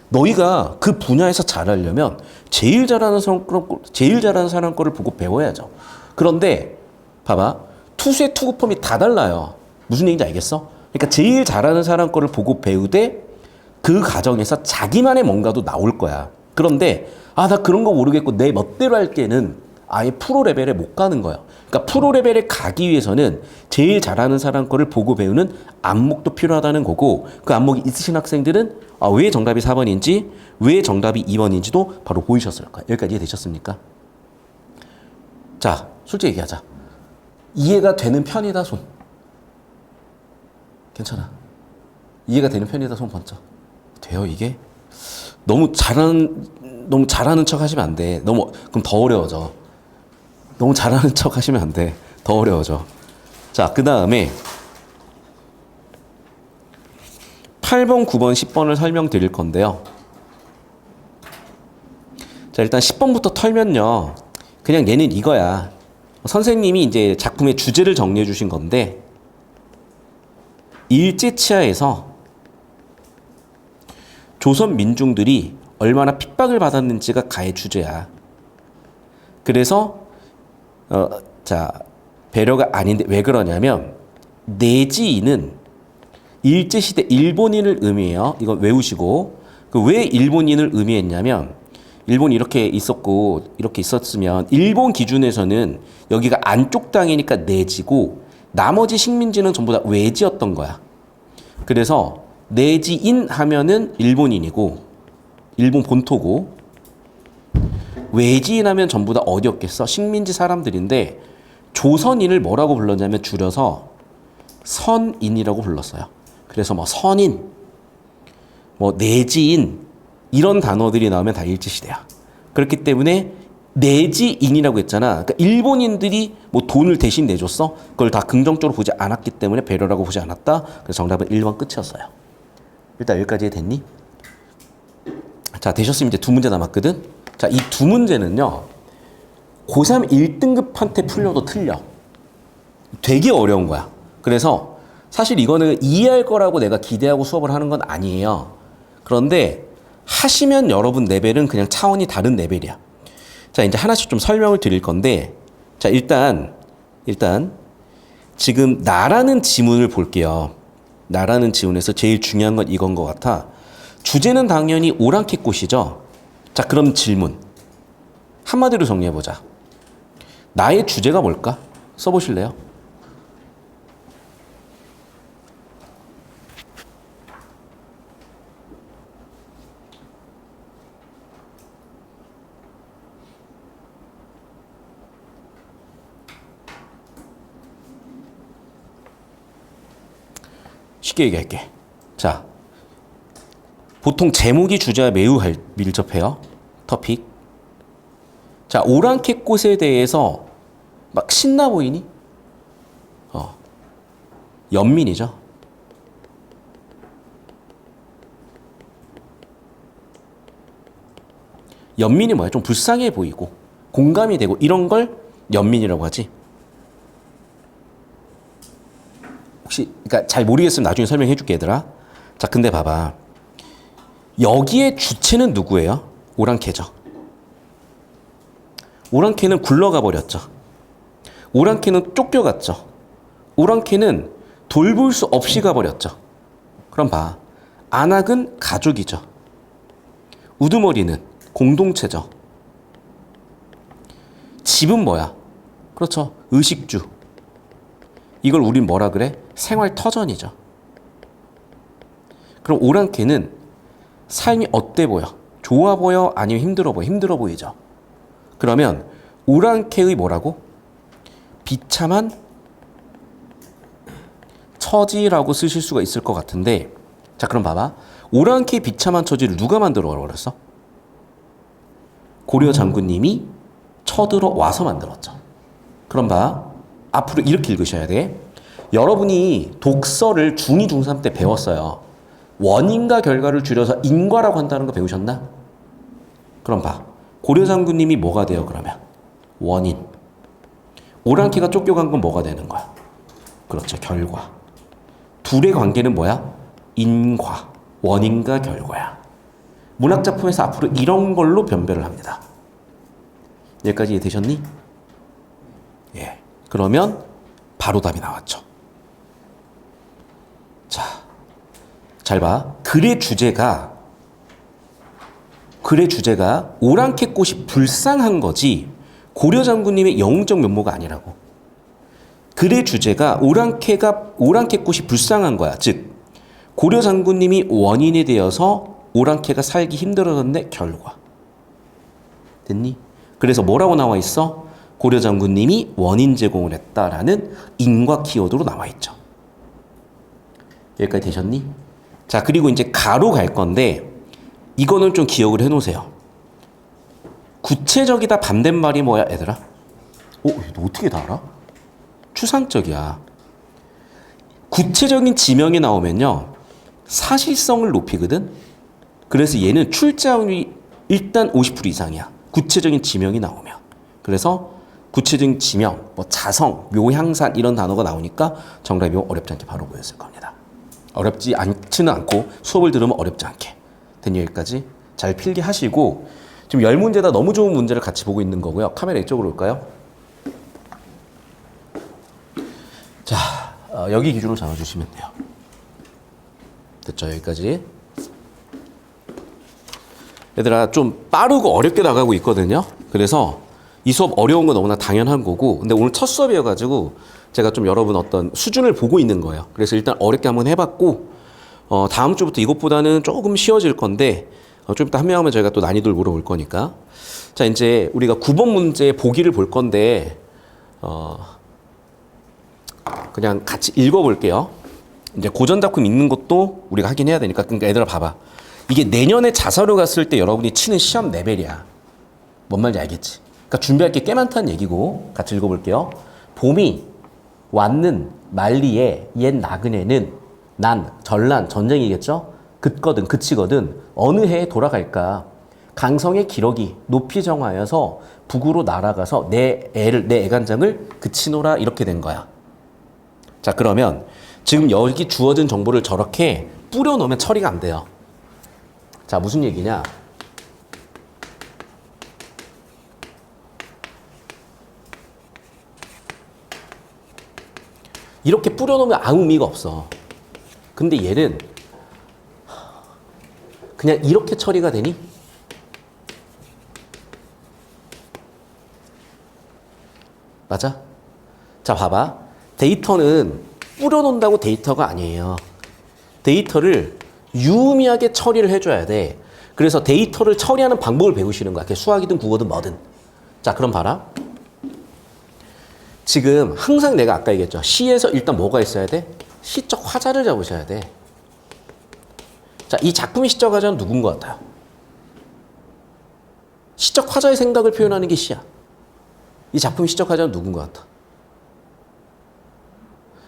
너희가 그 분야에서 잘하려면 제일 잘하는 사람 거를 보고 배워야죠. 그런데 봐봐. 투수의 투구 폼이 다 달라요. 무슨 얘기인지 알겠어? 그러니까 제일 잘하는 사람 거를 보고 배우되 그 과정에서 자기만의 뭔가도 나올 거야. 그런데 나 그런 거 모르겠고 내 멋대로 할게는 아예 프로 레벨에 못 가는 거야. 그러니까 프로 레벨에 가기 위해서는 제일 잘하는 사람 거를 보고 배우는 안목도 필요하다는 거고 그 안목이 있으신 학생들은 왜 정답이 4번인지 왜 정답이 2번인지도 바로 보이셨을 거야. 여기까지 이해되셨습니까? 자, 솔직히 얘기하자. 이해가 되는 편이다 손. 괜찮아. 이해가 되는 편이다 손 번쩍. 돼요 이게? 너무 잘하는 척 하시면 안 돼. 그럼 더 어려워져. 너무 잘하는 척 하시면 안 돼. 더 어려워져. 자, 그 다음에 8번, 9번, 10번을 설명드릴 건데요. 자, 일단 10번부터 털면요. 그냥 얘는 이거야. 선생님이 이제 작품의 주제를 정리해 주신 건데 일제치하에서 조선 민중들이 얼마나 핍박을 받았는지가 가의 주제야. 그래서 배려가 아닌데 왜 그러냐면 내지인은 일제시대 일본인을 의미해요. 이거 외우시고 왜 일본인을 의미했냐면 일본이 이렇게 있었고 이렇게 있었으면 일본 기준에서는 여기가 안쪽 땅이니까 내지고 나머지 식민지는 전부 다 외지였던 거야. 그래서 내지인 하면은 일본인이고 일본 본토고 외지인 하면 전부 다 어디였겠어? 식민지 사람들인데 조선인을 뭐라고 불렀냐면 줄여서 선인이라고 불렀어요. 그래서 선인, 내지인 이런 단어들이 나오면 다 일제시대야. 그렇기 때문에 내지인이라고 했잖아. 그러니까 일본인들이 돈을 대신 내줬어? 그걸 다 긍정적으로 보지 않았기 때문에 배려라고 보지 않았다. 그래서 정답은 1번 끝이었어요. 일단 여기까지 됐니? 자, 되셨으면 이제 두 문제 남았거든? 자, 이 두 문제는요. 고3 1등급한테 풀려도 틀려. 되게 어려운 거야. 그래서 사실 이거는 이해할 거라고 내가 기대하고 수업을 하는 건 아니에요. 그런데 하시면 여러분 레벨은 그냥 차원이 다른 레벨이야. 자, 이제 하나씩 좀 설명을 드릴 건데 자, 일단 지금 나라는 지문을 볼게요. 나라는 지문에서 제일 중요한 건 이건 것 같아. 주제는 당연히 오랑캐꽃이죠. 자, 그럼 질문. 한마디로 정리해보자. 나의 주제가 뭘까? 써보실래요? 쉽게 얘기할게. 자, 보통 제목이 주제와 매우 밀접해요. 토픽. 자, 오랑캐꽃에 대해서 막 신나 보이니? 연민이죠. 연민이 뭐야? 좀 불쌍해 보이고 공감이 되고 이런 걸 연민이라고 하지. 혹시 그러니까 잘 모르겠으면 나중에 설명해 줄게 얘들아. 자, 근데 봐봐. 여기에 주체는 누구예요? 오랑캐죠. 오랑캐는 굴러가 버렸죠. 오랑캐는 쫓겨갔죠. 오랑캐는 돌볼 수 없이 가버렸죠. 그럼 봐. 안악은 가족이죠. 우두머리는 공동체죠. 집은 뭐야? 그렇죠. 의식주. 이걸 우린 뭐라 그래? 생활터전이죠. 그럼 오랑캐는 삶이 어때 보여? 좋아 보여? 아니면 힘들어 보여? 힘들어 보이죠. 그러면 오랑캐의 뭐라고? 비참한 처지라고 쓰실 수가 있을 것 같은데, 자, 그럼 봐봐. 오랑캐의 비참한 처지를 누가 만들어 버렸어? 고려 장군님이 쳐들어와서 만들었죠. 그럼 봐. 앞으로 이렇게 읽으셔야 돼. 여러분이 독서를 중2, 중3 때 배웠어요. 원인과 결과를 줄여서 인과라고 한다는 거 배우셨나? 그럼 봐. 고려 장군님이 뭐가 돼요, 그러면? 원인. 오랑캐가 쫓겨간 건 뭐가 되는 거야? 그렇죠, 결과. 둘의 관계는 뭐야? 인과. 원인과 결과야. 문학작품에서 앞으로 이런 걸로 변별을 합니다. 여기까지 이해되셨니? 예. 그러면 바로 답이 나왔죠. 자, 잘 봐. 글의 주제가 오랑캐 꽃이 불쌍한 거지 고려 장군님의 영웅적 면모가 아니라고. 글의 주제가 오랑캐 꽃이 불쌍한 거야. 즉 고려 장군님이 원인이 되어서 오랑캐가 살기 힘들어졌네 결과. 됐니? 그래서 뭐라고 나와 있어? 고려 장군님이 원인 제공을 했다라는 인과 키워드로 나와 있죠. 여기까지 되셨니? 자, 그리고 이제 가로 갈 건데 이거는 좀 기억을 해놓으세요. 구체적이다 반대말이 뭐야, 얘들아? 너 어떻게 다 알아? 추상적이야. 구체적인 지명이 나오면요, 사실성을 높이거든. 그래서 얘는 출제확률이 일단 50% 이상이야. 구체적인 지명이 나오면. 그래서 구체적인 지명, 뭐 자성, 묘향산 이런 단어가 나오니까 정답이 어렵지 않게 바로 보였을 겁니다. 어렵지 않지는 않고 수업을 들으면 어렵지 않게. 된 여기까지 잘 필기하시고, 지금 10문제다 너무 좋은 문제를 같이 보고 있는 거고요. 카메라 이쪽으로 올까요? 자, 여기 기준으로 잡아주시면 돼요. 됐죠? 여기까지. 얘들아, 좀 빠르고 어렵게 나가고 있거든요. 그래서 이 수업 어려운 건 너무나 당연한 거고, 근데 오늘 첫 수업이어가지고 제가 좀 여러분 어떤 수준을 보고 있는 거예요. 그래서 일단 어렵게 한번 해봤고, 다음 주부터 이것보다는 조금 쉬워질 건데, 좀 이따 한 명 하면 저희가 또 난이도를 물어볼 거니까. 자, 이제 우리가 9번 문제 보기를 볼 건데, 그냥 같이 읽어볼게요. 이제 고전 작품 읽는 것도 우리가 하긴 해야 되니까. 그러니까 얘들아 봐봐. 이게 내년에 자사로 갔을 때 여러분이 치는 시험 레벨이야. 뭔 말인지 알겠지? 그러니까 준비할 게 꽤 많다는 얘기고, 같이 읽어볼게요. 봄이 왔는 만리에 옛 나그네는 난, 전란, 전쟁이겠죠? 그치거든 어느 해에 돌아갈까? 강성의 기러기 높이 정하여서 북으로 날아가서 내 애간장을 그치노라 이렇게 된 거야. 자, 그러면 지금 여기 주어진 정보를 저렇게 뿌려놓으면 처리가 안 돼요. 자, 무슨 얘기냐? 이렇게 뿌려놓으면 아무 의미가 없어. 근데 얘는 그냥 이렇게 처리가 되니? 맞아? 자, 봐봐. 데이터는 뿌려놓는다고 데이터가 아니에요. 데이터를 유의미하게 처리를 해줘야 돼. 그래서 데이터를 처리하는 방법을 배우시는 거야. 그게 수학이든 국어든 뭐든. 자, 그럼 봐라. 지금 항상 내가 아까 얘기했죠. 시에서 일단 뭐가 있어야 돼? 시적 화자를 잡으셔야 돼. 자, 이 작품의 시적 화자는 누군 것 같아요? 시적 화자의 생각을 표현하는 게 시야. 이 작품의 시적 화자는 누군 것 같아?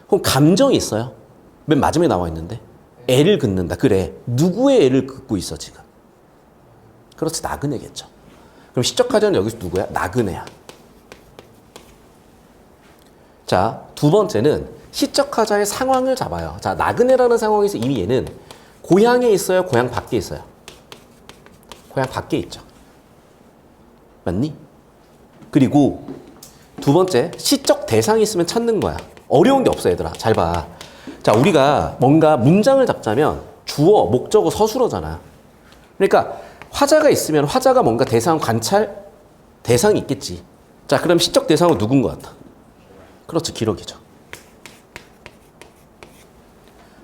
그럼 감정이 있어요. 맨 마지막에 나와 있는데. 애를 긋는다. 그래. 누구의 애를 긋고 있어, 지금? 그렇지, 나그네겠죠. 그럼 시적하자는 여기서 누구야? 나그네야. 자, 두 번째는 시적하자의 상황을 잡아요. 자, 나그네라는 상황에서 이미 얘는 고향에 있어요? 고향 밖에 있어요? 고향 밖에 있죠. 맞니? 그리고 두 번째, 시적 대상이 있으면 찾는 거야. 어려운 게 없어, 얘들아. 잘 봐. 자, 우리가 뭔가 문장을 잡자면 주어, 목적어, 서술어잖아. 그러니까 화자가 있으면 화자가 뭔가 대상, 관찰, 대상이 있겠지. 자, 그럼 시적 대상은 누군 것 같아? 그렇죠, 기러기죠.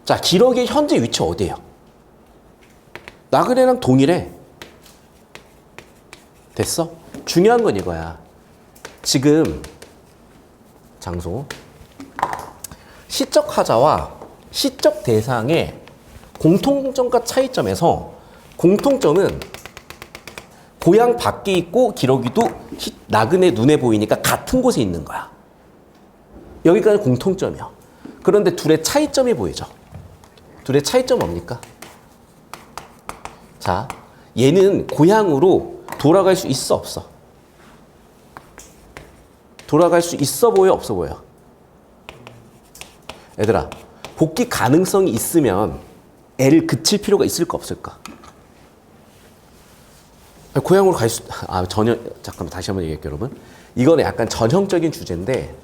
자, 기러기의 현재 위치 어디예요? 나그네랑 동일해. 됐어? 중요한 건 이거야. 지금 장소 시적 하자와 시적 대상의 공통점과 차이점에서 공통점은 고향 밖에 있고 기러기도 나그네 눈에 보이니까 같은 곳에 있는 거야. 여기까지 공통점이야. 그런데 둘의 차이점이 보이죠. 둘의 차이점 뭡니까? 자, 얘는 고향으로 돌아갈 수 있어, 없어? 돌아갈 수 있어 보여, 없어 보여? 얘들아, 복귀 가능성이 있으면 애를 그칠 필요가 있을까, 없을까? 고향으로 갈 수, 잠깐만 다시 한번 얘기할게요, 여러분. 이거는 약간 전형적인 주제인데,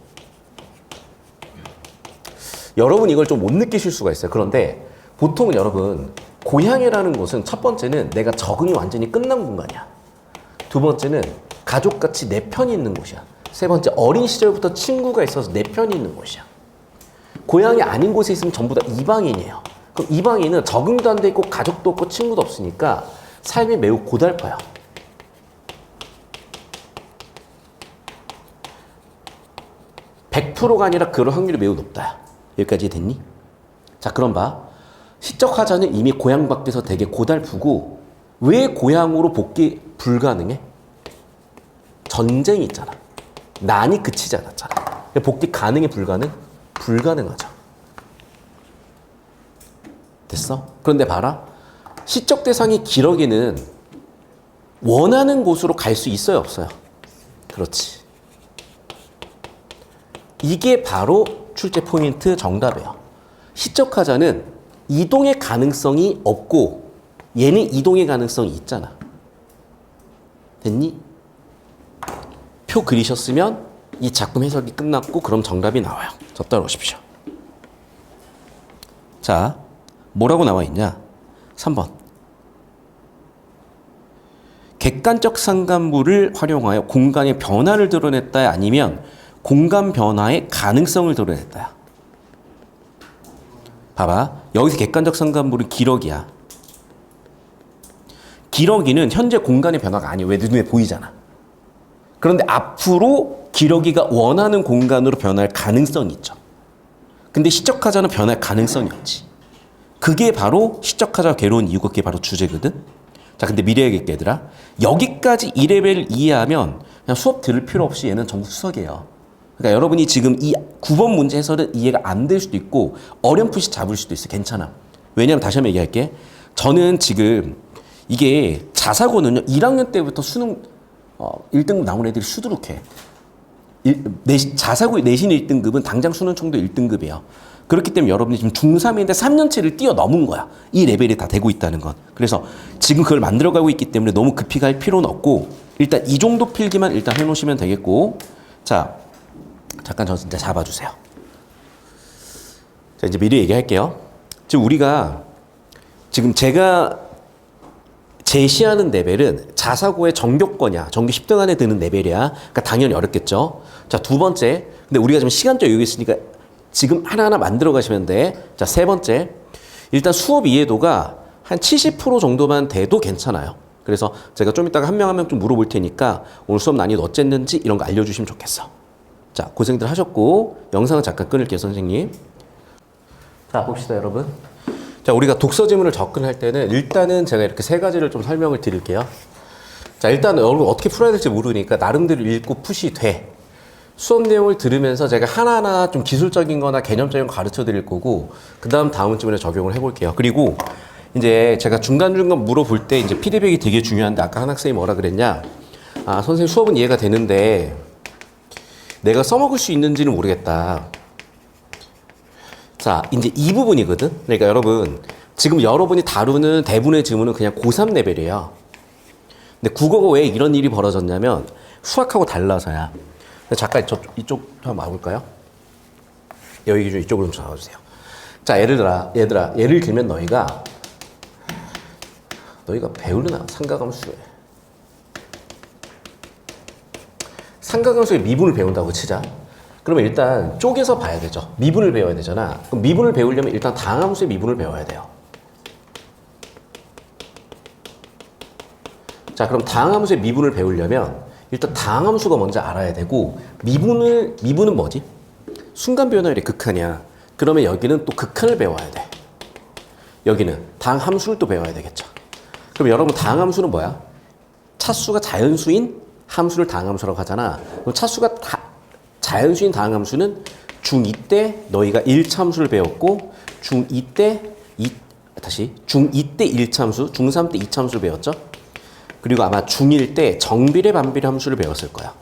여러분 이걸 좀 못 느끼실 수가 있어요. 그런데 보통은 여러분, 고향이라는 곳은 첫 번째는 내가 적응이 완전히 끝난 공간이야. 두 번째는 가족같이 내 편이 있는 곳이야. 세 번째, 어린 시절부터 친구가 있어서 내 편이 있는 곳이야. 고향이 아닌 곳에 있으면 전부 다 이방인이에요. 그럼 이방인은 적응도 안 돼 있고 가족도 없고 친구도 없으니까 삶이 매우 고달파요. (100%가) 아니라 그럴 확률이 매우 높다. 여기까지 됐니? 자, 그럼 봐. 시적 하자는 이미 고향 밖에서 되게 고달프고 왜 고향으로 복귀 불가능해? 전쟁이 있잖아. 난이 그치지 않았잖아. 복귀 가능해, 불가능? 불가능하죠. 됐어? 그런데 봐라. 시적 대상이 기러기는 원하는 곳으로 갈 수 있어요, 없어요? 그렇지. 이게 바로 출제 포인트 정답이에요. 시적 하자는 이동의 가능성이 없고 얘는 이동의 가능성이 있잖아. 됐니? 표 그리셨으면 이 작품 해석이 끝났고 그럼 정답이 나와요. 저 따라오십시오. 자, 뭐라고 나와 있냐? 3번. 객관적 상관부를 활용하여 공간의 변화를 드러냈다, 아니면 공간 변화의 가능성을 드러냈다. 봐봐. 여기서 객관적 상관부는 기러기야. 기러기는 현재 공간의 변화가 아니에요. 왜? 눈에 보이잖아. 그런데 앞으로 기러기가 원하는 공간으로 변할 가능성이 있죠. 근데 시적 하자는 변할 가능성이 없지. 그게 바로 시적 하자가 괴로운 이유가 그게 바로 주제거든. 자, 근데 미리 얘기할게, 얘들아. 여기까지 2레벨을 이해하면 그냥 수업 들을 필요 없이 얘는 전부 수석이에요. 그러니까 여러분이 지금 이 9번 문제 해설은 이해가 안 될 수도 있고 어렴풋이 잡을 수도 있어. 괜찮아. 왜냐면 다시 한번 얘기할게. 저는 지금 이게 자사고는요 1학년 때부터 수능 1등급 나온 애들이 수두룩해. 자사고 내신 1등급은 당장 수능청도 1등급이에요. 그렇기 때문에 여러분이 지금 중3인데 3년치를 뛰어넘은 거야. 이 레벨이 다 되고 있다는 건. 그래서 지금 그걸 만들어가고 있기 때문에 너무 급히 갈 필요는 없고 일단 이 정도 필기만 일단 해놓으시면 되겠고. 자, 잠깐 저 진짜 잡아주세요. 자, 이제 미리 얘기할게요. 지금 우리가 지금 제가 제시하는 레벨은 자사고의 정교권이야. 정교 10등 안에 드는 레벨이야. 그러니까 당연히 어렵겠죠. 자, 두 번째. 근데 우리가 지금 시간적 여유 있으니까 지금 하나하나 만들어 가시면 돼. 자, 세 번째. 일단 수업 이해도가 한 70% 정도만 돼도 괜찮아요. 그래서 제가 좀 이따가 한 명 한 명 좀 물어볼 테니까 오늘 수업 난이도 어쨌는지 이런 거 알려주시면 좋겠어. 자, 고생들 하셨고 영상은 잠깐 끊을게요, 선생님. 자, 봅시다, 여러분. 자, 우리가 독서 지문을 접근할 때는 일단은 제가 이렇게 세 가지를 좀 설명을 드릴게요. 자, 일단 여러분 어떻게 풀어야 될지 모르니까 나름대로 읽고 푸시 돼. 수업 내용을 들으면서 제가 하나하나 좀 기술적인 거나 개념적인 거 가르쳐 드릴 거고, 그 다음 지문에 적용을 해볼게요. 그리고 이제 제가 중간중간 물어볼 때 이제 피드백이 되게 중요한데, 아까 한 학생이 뭐라 그랬냐? 아, 선생님 수업은 이해가 되는데 내가 써먹을 수 있는지는 모르겠다. 자, 이제 이 부분이거든. 그러니까 여러분, 지금 여러분이 다루는 대부분의 지문은 그냥 고3 레벨이에요. 근데 국어가 왜 이런 일이 벌어졌냐면 수학하고 달라서야. 잠깐 이쪽 한번 와볼까요? 여기 기준 이쪽으로 좀 잡아주세요. 자, 얘들아, 예를 들면 너희가 배우려나? 삼각함수의 미분을 배운다고 치자. 그러면 일단 쪼개서 봐야 되죠. 미분을 배워야 되잖아. 그럼 미분을 배우려면 일단 다항함수의 미분을 배워야 돼요. 자, 그럼 다항함수의 미분을 배우려면 일단 다항함수가 먼저 알아야 되고 미분은 뭐지? 순간 변화율의 극한이야. 그러면 여기는 또 극한을 배워야 돼. 여기는 다항함수를 또 배워야 되겠죠. 그럼 여러분 다항함수는 뭐야? 차수가 자연수인 함수를 다항함수라고 하잖아. 그럼 차수가 자연수인 다항함수는 중2 때 너희가 1차 함수를 배웠고 중2 때 1차 함수, 중3 때 2차 함수를 배웠죠. 그리고 아마 중1 때 정비례 반비례 함수를 배웠을 거야.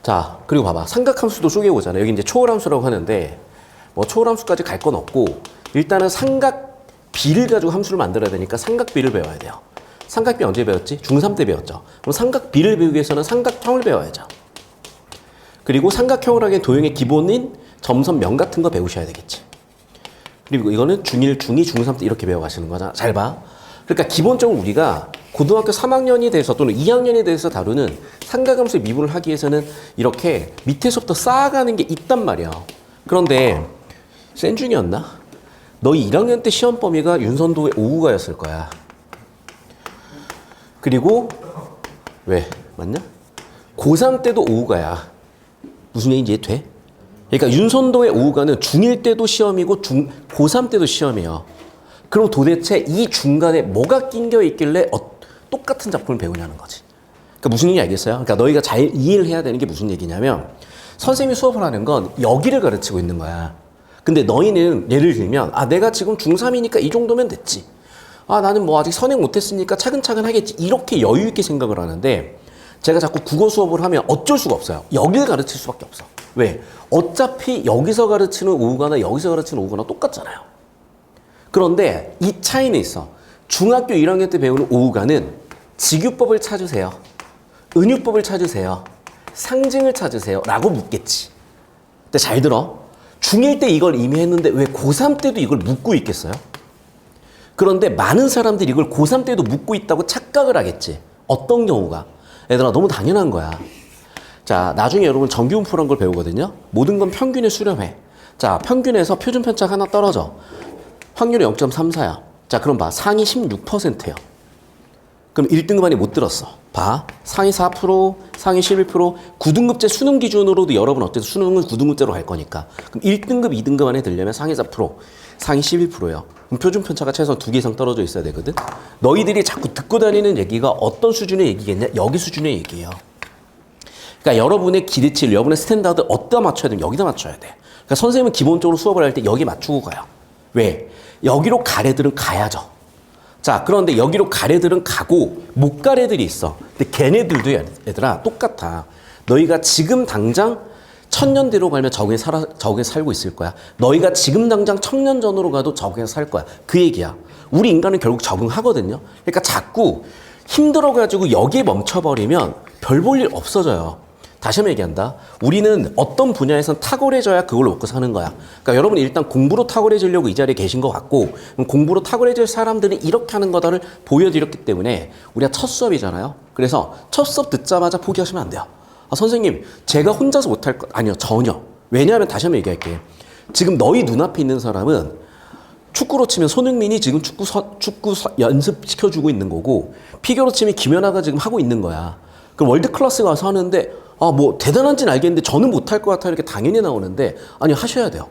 자, 그리고 봐봐. 삼각함수도 쪼개보잖아. 여기 이제 초월함수라고 하는데 뭐 초월함수까지 갈 건 없고 일단은 삼각비를 가지고 함수를 만들어야 되니까 삼각비를 배워야 돼요. 삼각비 언제 배웠지? 중3 때 배웠죠. 그럼 삼각비를 배우기 위해서는 삼각형을 배워야죠. 그리고 삼각형을 하기엔 도형의 기본인 점선면 같은 거 배우셔야 되겠지. 그리고 이거는 중1, 중2, 중3 때 이렇게 배워가시는 거잖아. 잘 봐. 그러니까 기본적으로 우리가 고등학교 3학년이 돼서 또는 2학년이 돼서 다루는 삼각함수의 미분을 하기 위해서는 이렇게 밑에서부터 쌓아가는 게 있단 말이야. 그런데 센중이었나? 너희 1학년 때 시험 범위가 윤선도의 5구가였을 거야. 그리고 왜? 맞냐? 고3 때도 5구가야. 무슨 얘기인지 이해 돼? 그러니까 윤선도의 5구가는 중1 때도 시험이고 고3 때도 시험이에요. 그럼 도대체 이 중간에 뭐가 낑겨 있길래 똑같은 작품을 배우냐는 거지. 그러니까 무슨 얘기 알겠어요? 그러니까 너희가 잘 이해를 해야 되는 게 무슨 얘기냐면 선생님이 수업을 하는 건 여기를 가르치고 있는 거야. 근데 너희는 예를 들면 내가 지금 중3이니까 이 정도면 됐지. 나는 뭐 아직 선행 못했으니까 차근차근 하겠지. 이렇게 여유 있게 생각을 하는데 제가 자꾸 국어 수업을 하면 어쩔 수가 없어요. 여기를 가르칠 수밖에 없어. 왜? 어차피 여기서 가르치는 오후가나 여기서 가르치는 오후가나 똑같잖아요. 그런데 이 차이는 있어. 중학교 1학년 때 배우는 오후가는 직유법을 찾으세요. 은유법을 찾으세요. 상징을 찾으세요. 라고 묻겠지. 근데 잘 들어. 중1 때 이걸 이미 했는데 왜 고3 때도 이걸 묻고 있겠어요? 그런데 많은 사람들이 이걸 고3 때도 묻고 있다고 착각을 하겠지. 어떤 경우가? 얘들아, 너무 당연한 거야. 자, 나중에 여러분 정규분포란 걸 배우거든요. 모든 건 평균에 수렴해. 자, 평균에서 표준편차 하나 떨어져. 확률이 0.34야. 자, 그럼 봐. 상위 16%예요. 그럼 1등급 안에 못 들었어. 봐. 상위 4%, 상위 11%, 9등급제 수능 기준으로도 여러분 어쨌든 수능은 9등급제로 갈 거니까. 그럼 1등급, 2등급 안에 들려면 상위 4%, 상위 11%예요. 그럼 표준편차가 최소한 2개 이상 떨어져 있어야 되거든. 너희들이 자꾸 듣고 다니는 얘기가 어떤 수준의 얘기겠냐? 여기 수준의 얘기예요. 그러니까 여러분의 기대치를, 여러분의 스탠다드 어디다 맞춰야 되면 여기다 맞춰야 돼. 그러니까 선생님은 기본적으로 수업을 할 때 여기 맞추고 가요. 왜? 여기로 갈 애들은 가야죠. 자, 그런데 여기로 갈 애들은 가고 못 갈 애들이 있어. 근데 걔네들도 얘들아 똑같아. 너희가 지금 당장 1000년 뒤로 가면 저기에 살고 있을 거야. 너희가 지금 당장 1000년 전으로 가도 저기에 살 거야. 그 얘기야. 우리 인간은 결국 적응하거든요. 그러니까 자꾸 힘들어가지고 여기에 멈춰버리면 별 볼 일 없어져요. 다시 한번 얘기한다. 우리는 어떤 분야에선 탁월해져야 그걸 먹고 사는 거야. 그러니까 여러분이 일단 공부로 탁월해지려고 이 자리에 계신 것 같고, 공부로 탁월해질 사람들이 이렇게 하는 거다를 보여드렸기 때문에 우리가 첫 수업이잖아요. 그래서 첫 수업 듣자마자 포기하시면 안 돼요. 선생님, 제가 혼자서 못할 것 아니요, 전혀. 왜냐하면 다시 한번 얘기할게. 지금 너희 눈앞에 있는 사람은 축구로 치면 손흥민이 지금 축구 연습시켜주고 있는 거고, 피겨로 치면 김연아가 지금 하고 있는 거야. 그럼 월드 클래스 가서 하는데 뭐 대단한지는 알겠는데 저는 못할 것 같아 이렇게 당연히 나오는데 아니요, 하셔야 돼요.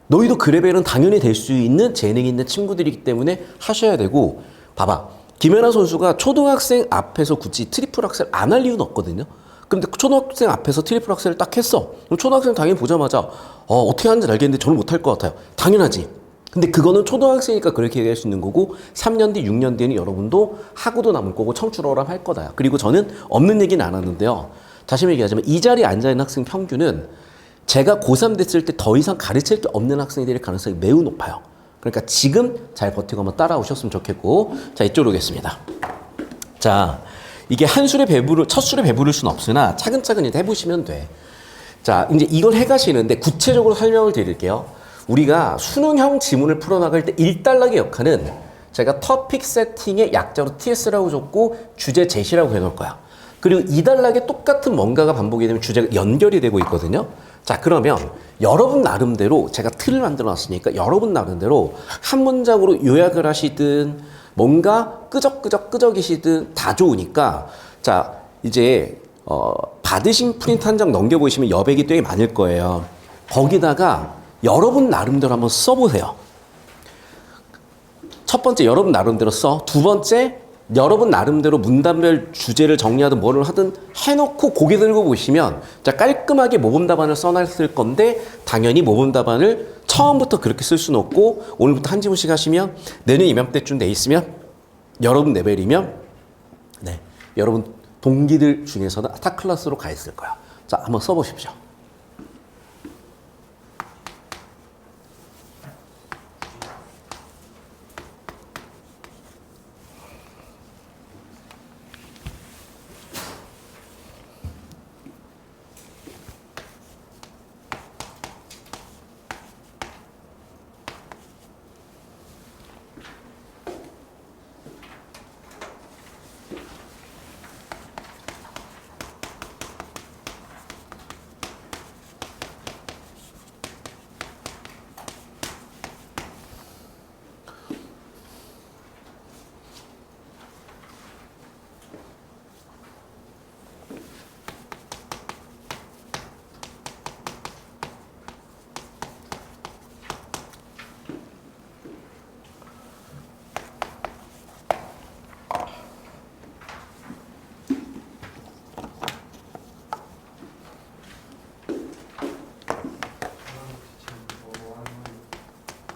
너희도 그 레벨은 당연히 될 수 있는 재능이 있는 친구들이기 때문에 하셔야 되고, 봐봐. 김연아 선수가 초등학생 앞에서 굳이 트리플 악셀 안 할 이유는 없거든요. 근데 초등학생 앞에서 트리플 악셀을 딱 했어. 그럼 초등학생 당연히 보자마자 어떻게 하는지 알겠는데 저는 못할 것 같아요. 당연하지. 근데 그거는 초등학생이니까 그렇게 얘기할 수 있는 거고 3년 뒤, 6년 뒤에는 여러분도 하고도 남을 거고 청출어람 할 거다. 그리고 저는 없는 얘기는 안 하는데요. 다시 얘기하자면 이 자리에 앉아있는 학생 평균은 제가 고3 됐을 때 더 이상 가르칠 게 없는 학생이 될 가능성이 매우 높아요. 그러니까 지금 잘 버티고 한번 따라오셨으면 좋겠고 자 이쪽으로 오겠습니다. 자 이게 첫 술에 배부를 수는 없으나 차근차근 이제 해보시면 돼. 자 이제 이걸 해가시는데 구체적으로 설명을 드릴게요. 우리가 수능형 지문을 풀어나갈 때 1단락의 역할은 제가 터픽 세팅의 약자로 TS라고 줬고 주제 제시라고 해놓을 거야. 그리고 2단락에 똑같은 뭔가가 반복이 되면 주제가 연결이 되고 있거든요. 자 그러면 여러분 나름대로 제가 틀을 만들어 놨으니까 여러분 나름대로 한 문장으로 요약을 하시든 뭔가 끄적끄적이시든 다 좋으니까 자 이제 받으신 프린트 한 장 넘겨보시면 여백이 되게 많을 거예요. 거기다가 여러분 나름대로 한번 써보세요. 첫 번째 여러분 나름대로 써. 두 번째 여러분 나름대로 문단별 주제를 정리하든 뭐를 하든 해놓고 고개 들고 보시면 자 깔끔하게 모범 답안을 써놨을 건데 당연히 모범 답안을 처음부터 그렇게 쓸 수는 없고 오늘부터 한 지문씩 하시면 내년 이맘때쯤 돼 있으면 여러분 레벨이면 네 여러분 동기들 중에서는 타 클래스로 가 있을 거야. 자 한번 써보십시오.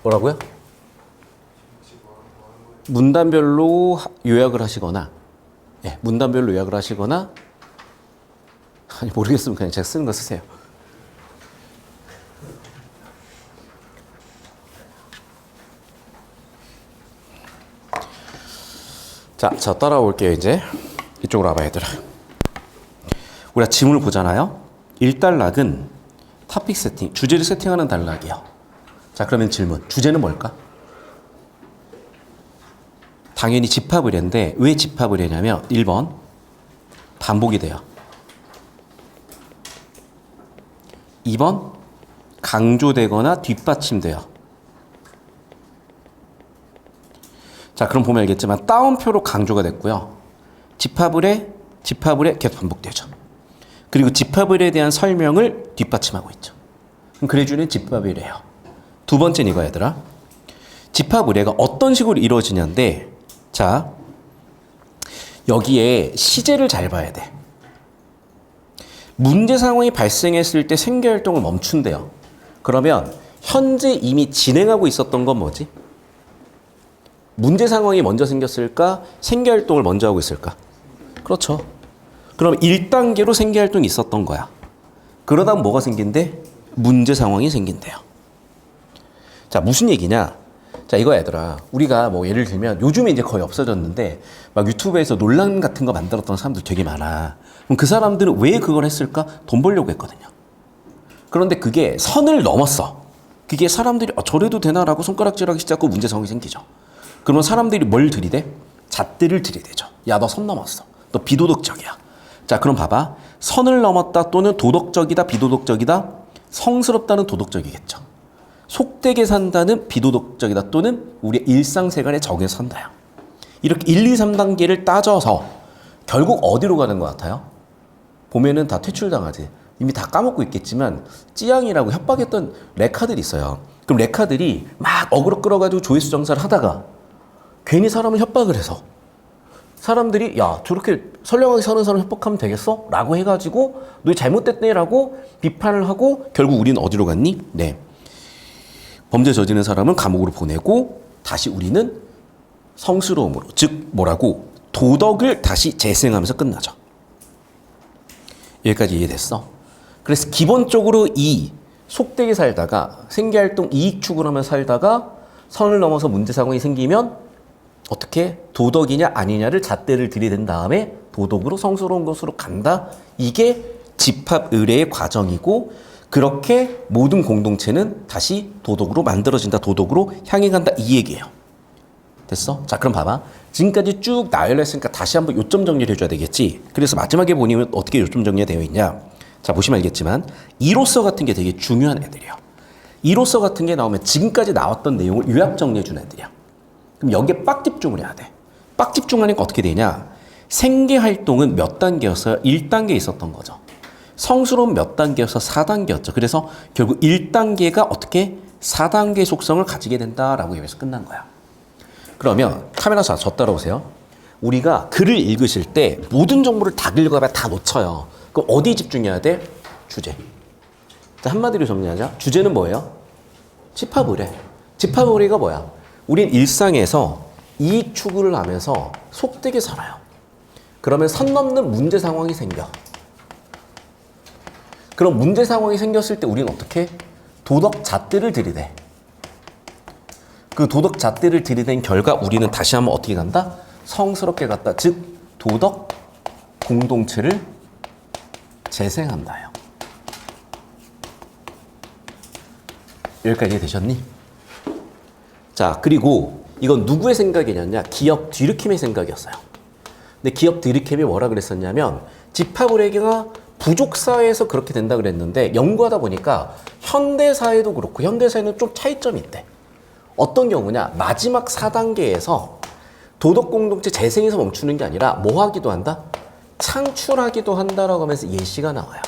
뭐라고요? 문단별로 요약을 하시거나 예, 문단별로 요약을 하시거나 아니 모르겠으면 그냥 제가 쓰는 거 쓰세요. 자 따라올게요. 이제 이쪽으로 와봐 얘들아. 우리가 지문을 보잖아요. 1단락은 토픽 세팅, 주제를 세팅하는 단락이요. 자 그러면 질문, 주제는 뭘까? 당연히 집합의례인데 왜 집합의례냐면 1번 반복이 돼요. 2번 강조되거나 뒷받침돼요. 자 그럼 보면 알겠지만 따옴표로 강조가 됐고요. 집합의례 계속 반복되죠. 그리고 집합의례에 대한 설명을 뒷받침하고 있죠. 그럼 그래주는 집합의례예요. 두 번째는 이거 얘들아. 집합의례가 어떤 식으로 이루어지냐인데 자 여기에 시제를 잘 봐야 돼. 문제 상황이 발생했을 때 생계활동을 멈춘대요. 그러면 현재 이미 진행하고 있었던 건 뭐지? 문제 상황이 먼저 생겼을까? 생계활동을 먼저 하고 있을까? 그렇죠. 그럼 1단계로 생계활동이 있었던 거야. 그러다 뭐가 생긴대? 문제 상황이 생긴대요. 자 무슨 얘기냐? 자 이거 얘들아 우리가 뭐 예를 들면 요즘에 이제 거의 없어졌는데 막 유튜브에서 논란 같은 거 만들었던 사람들 되게 많아. 그럼 그 사람들은 왜 그걸 했을까? 돈 벌려고 했거든요. 그런데 그게 선을 넘었어. 그게 사람들이 저래도 되나라고 손가락질하기 시작하고 문제 상황이 생기죠. 그러면 사람들이 뭘 들이대? 잣대를 들이대죠. 야 너 선 넘었어. 너 비도덕적이야. 자 그럼 봐봐. 선을 넘었다 또는 도덕적이다 비도덕적이다. 성스럽다는 도덕적이겠죠. 속되게 산다는 비도덕적이다 또는 우리의 일상생활에 적에 산다요. 이렇게 1, 2, 3단계를 따져서 결국 어디로 가는 것 같아요? 보면은 다 퇴출당하지. 이미 다 까먹고 있겠지만 찌양이라고 협박했던 레카들이 있어요. 그럼 레카들이 막 어그로 끌어가지고 조회수 정사를 하다가 괜히 사람을 협박을 해서 사람들이 야 저렇게 선량하게 사는 사람 협박하면 되겠어? 라고 해가지고 너 잘못됐네 라고 비판을 하고 결국 우리는 어디로 갔니? 네. 범죄 저지른 사람은 감옥으로 보내고 다시 우리는 성스러움으로, 즉 뭐라고? 도덕을 다시 재생하면서 끝나죠. 여기까지 이해됐어? 그래서 기본적으로 이 속되게 살다가 생계활동 이익 추구하면서 살다가 선을 넘어서 문제 상황이 생기면 어떻게 도덕이냐 아니냐를 잣대를 들이댄 다음에 도덕으로 성스러운 것으로 간다. 이게 집합의례의 과정이고 그렇게 모든 공동체는 다시 도덕으로 만들어진다. 도덕으로 향해 간다. 이 얘기예요. 됐어? 자, 그럼 봐봐. 지금까지 쭉 나열했으니까 다시 한번 요점 정리를 해줘야 되겠지. 그래서 마지막에 보니 어떻게 요점 정리가 되어 있냐. 자, 보시면 알겠지만 이로써 같은 게 되게 중요한 애들이에요. 이로써 같은 게 나오면 지금까지 나왔던 내용을 요약 정리해 준 애들이야. 그럼 여기에 빡 집중을 해야 돼. 빡 집중하니까 어떻게 되냐. 생계활동은 몇 단계였어요? 1단계 있었던 거죠. 성스러운 몇 단계여서 4단계였죠. 그래서 결국 1단계가 어떻게 4단계 속성을 가지게 된다라고 여기서 끝난 거야. 그러면 카메라 저 따라오세요. 우리가 글을 읽으실 때 모든 정보를 다 읽어봐야 다 놓쳐요. 그럼 어디에 집중해야 돼? 주제. 자, 한마디로 정리하자. 주제는 뭐예요? 집합의례. 집합의례가 뭐야? 우린 일상에서 이익 추구를 하면서 속되게 살아요. 그러면 선 넘는 문제 상황이 생겨. 그럼 문제 상황이 생겼을 때 우리는 어떻게? 도덕 잣대를 들이대. 그 도덕 잣대를 들이댄 결과 우리는 다시 한번 어떻게 간다? 성스럽게 갔다. 즉 도덕 공동체를 재생한다요. 여기까지 되셨니? 자, 그리고 이건 누구의 생각이었냐? 기업 뒤르킴의 생각이었어요. 근데 기업 뒤르킴이 뭐라 그랬었냐면 집합의례가 부족사회에서 그렇게 된다 그랬는데 연구하다 보니까 현대사회도 그렇고 현대사회는 좀 차이점이 있대. 어떤 경우냐? 마지막 4단계에서 도덕공동체 재생에서 멈추는 게 아니라 뭐 하기도 한다? 창출하기도 한다라고 하면서 예시가 나와요.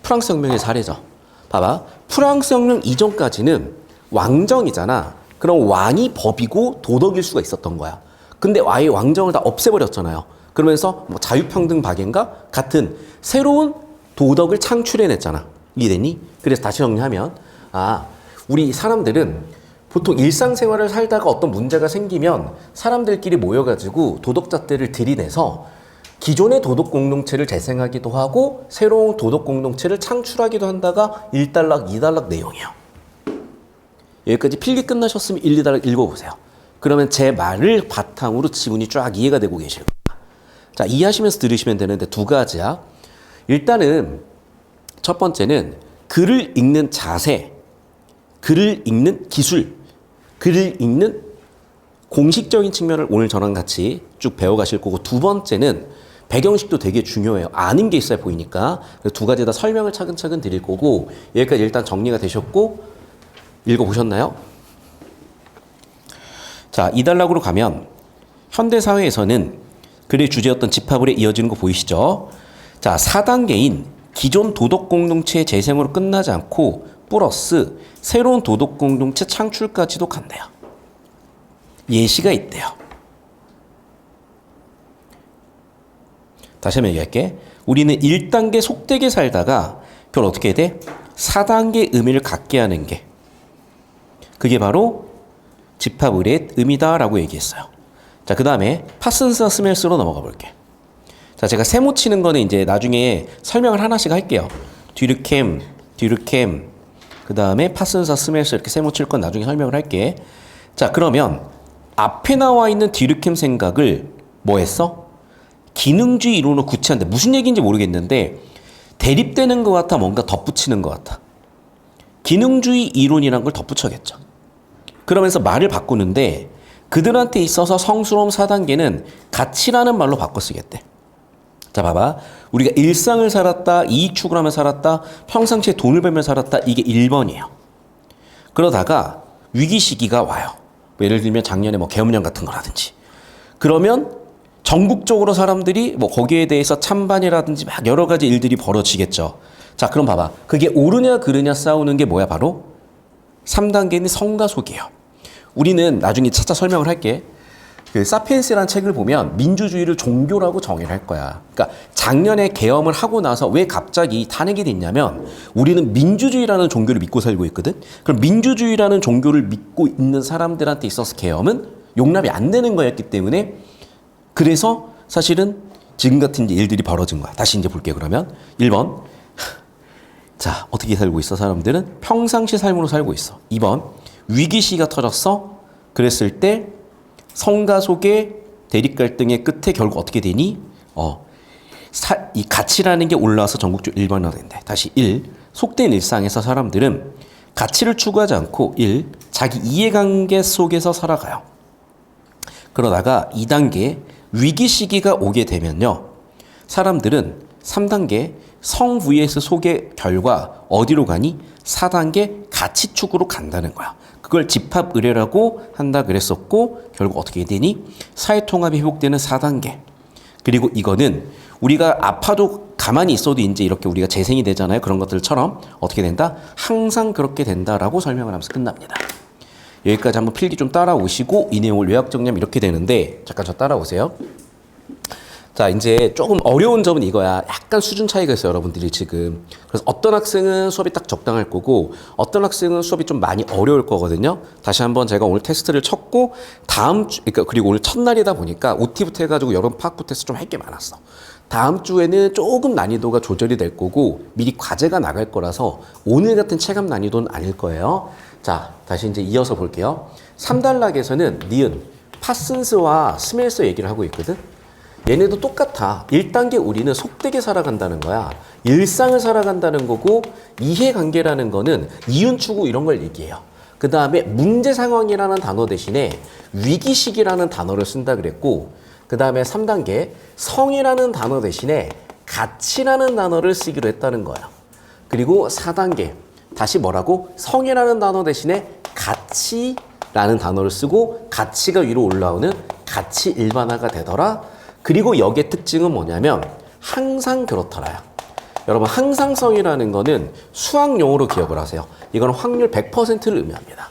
프랑스 혁명의 사례죠. 봐봐. 프랑스 혁명 이전까지는 왕정이잖아. 그럼 왕이 법이고 도덕일 수가 있었던 거야. 근데 아예 왕정을 다 없애버렸잖아요. 그러면서 뭐 자유평등 박애인가? 같은 새로운 도덕을 창출해냈잖아. 이해됐니? 그래서 다시 정리하면 우리 사람들은 보통 일상생활을 살다가 어떤 문제가 생기면 사람들끼리 모여가지고 도덕잣대를 들이내서 기존의 도덕공동체를 재생하기도 하고 새로운 도덕공동체를 창출하기도 한다가 1단락, 2단락 내용이에요. 여기까지 필기 끝나셨으면 1, 2단락 읽어보세요. 그러면 제 말을 바탕으로 지문이 쫙 이해가 되고 계실 거예요. 자, 이해하시면서 들으시면 되는데 두 가지야. 일단은 첫 번째는 글을 읽는 자세, 글을 읽는 기술, 글을 읽는 공식적인 측면을 오늘 저랑 같이 쭉 배워가실 거고 두 번째는 배경식도 되게 중요해요. 아는 게 있어야 보이니까. 두 가지 다 설명을 차근차근 드릴 거고 여기까지 일단 정리가 되셨고 읽어보셨나요? 자, 2단락으로 가면 현대사회에서는 글의 주제였던 집합을에 이어지는 거 보이시죠? 자, 4단계인 기존 도덕공동체의 재생으로 끝나지 않고 플러스 새로운 도덕공동체 창출까지도 간대요. 예시가 있대요. 다시 한번 얘기할게. 우리는 1단계 속되게 살다가 그걸 어떻게 해야 돼? 4단계 의미를 갖게 하는 게 그게 바로 집합의례의 의미다라고 얘기했어요. 자, 그 다음에 파슨스와 스멜스로 넘어가 볼게. 자, 제가 세모 치는 거는 이제 나중에 설명을 하나씩 할게요. 뒤르캠, 그 다음에 파슨스와 스멜스 이렇게 세모 칠 건 나중에 설명을 할게. 자, 그러면 앞에 나와 있는 뒤르캠 생각을 뭐 했어? 기능주의 이론으로 구체한데 무슨 얘기인지 모르겠는데 대립되는 것 같아, 뭔가 덧붙이는 것 같아. 기능주의 이론이란 걸 덧붙여겠죠. 그러면서 말을 바꾸는데 그들한테 있어서 성스러움 4단계는 가치라는 말로 바꿔 쓰겠대. 자, 봐봐. 우리가 일상을 살았다, 이익 추구하며 살았다, 평상시에 돈을 벌며 살았다, 이게 1번이에요. 그러다가 위기 시기가 와요. 예를 들면 작년에 뭐 계엄령 같은 거라든지. 그러면 전국적으로 사람들이 뭐 거기에 대해서 찬반이라든지 막 여러 가지 일들이 벌어지겠죠. 자, 그럼 봐봐. 그게 옳으냐 그르냐 싸우는 게 뭐야? 바로 3단계는 성과 속이에요. 우리는 나중에 차차 설명을 할게. 그 사피엔스라는 책을 보면 민주주의를 종교라고 정의를 할 거야. 그러니까 작년에 계엄을 하고 나서 왜 갑자기 탄핵이 됐냐면 우리는 민주주의라는 종교를 믿고 살고 있거든. 그럼 민주주의라는 종교를 믿고 있는 사람들한테 있어서 계엄은 용납이 안 되는 거였기 때문에 그래서 사실은 지금 같은 이제 일들이 벌어진 거야. 다시 이제 볼게요. 그러면 1번. 자, 어떻게 살고 있어? 사람들은 평상시 삶으로 살고 있어. 2번. 위기 시기가 터졌어. 그랬을 때 성가 속의 대립 갈등의 끝에 결국 어떻게 되니? 이 가치라는 게 올라와서 전국적으로 일반화된다. 다시 1. 속된 일상에서 사람들은 가치를 추구하지 않고 1. 자기 이해관계 속에서 살아가요. 그러다가 2단계 위기 시기가 오게 되면요. 사람들은 3단계 성 vs 속의 결과 어디로 가니? 4단계 가치 축으로 간다는 거야. 그걸 집합 의례라고 한다 그랬었고 결국 어떻게 되니? 사회통합이 회복되는 4단계. 그리고 이거는 우리가 아파도 가만히 있어도 이제 이렇게 우리가 재생이 되잖아요. 그런 것들처럼 어떻게 된다? 항상 그렇게 된다라고 설명을 하면서 끝납니다. 여기까지 한번 필기 좀 따라오시고 이 내용을 요약 정리하면 이렇게 되는데 잠깐 저 따라오세요. 자, 이제 조금 어려운 점은 이거야. 약간 수준 차이가 있어요, 여러분들이 지금. 그래서 어떤 학생은 수업이 딱 적당할 거고 어떤 학생은 수업이 좀 많이 어려울 거거든요. 다시 한번 제가 오늘 테스트를 쳤고 다음 주, 그러니까 그리고 오늘 첫날이다 보니까 OT부터 해가지고 여러분 파악부 테스트 좀 할 게 많았어. 다음 주에는 조금 난이도가 조절이 될 거고 미리 과제가 나갈 거라서 오늘 같은 체감 난이도는 아닐 거예요. 자, 다시 이제 이어서 볼게요. 3단락에서는 니은, 파슨스와 스멜스 얘기를 하고 있거든. 얘네도 똑같아. 1단계 우리는 속되게 살아간다는 거야. 일상을 살아간다는 거고 이해관계라는 거는 이윤 추구 이런 걸 얘기해요. 그 다음에 문제 상황이라는 단어 대신에 위기시기라는 단어를 쓴다 그랬고 그 다음에 3단계 성이라는 단어 대신에 가치라는 단어를 쓰기로 했다는 거야. 그리고 4단계 다시 뭐라고? 성이라는 단어 대신에 가치라는 단어를 쓰고 가치가 위로 올라오는 가치 일반화가 되더라. 그리고 여기의 특징은 뭐냐면 항상 그렇더라요. 여러분 항상성이라는 거는 수학용어로 기억을 하세요. 이건 확률 100%를 의미합니다.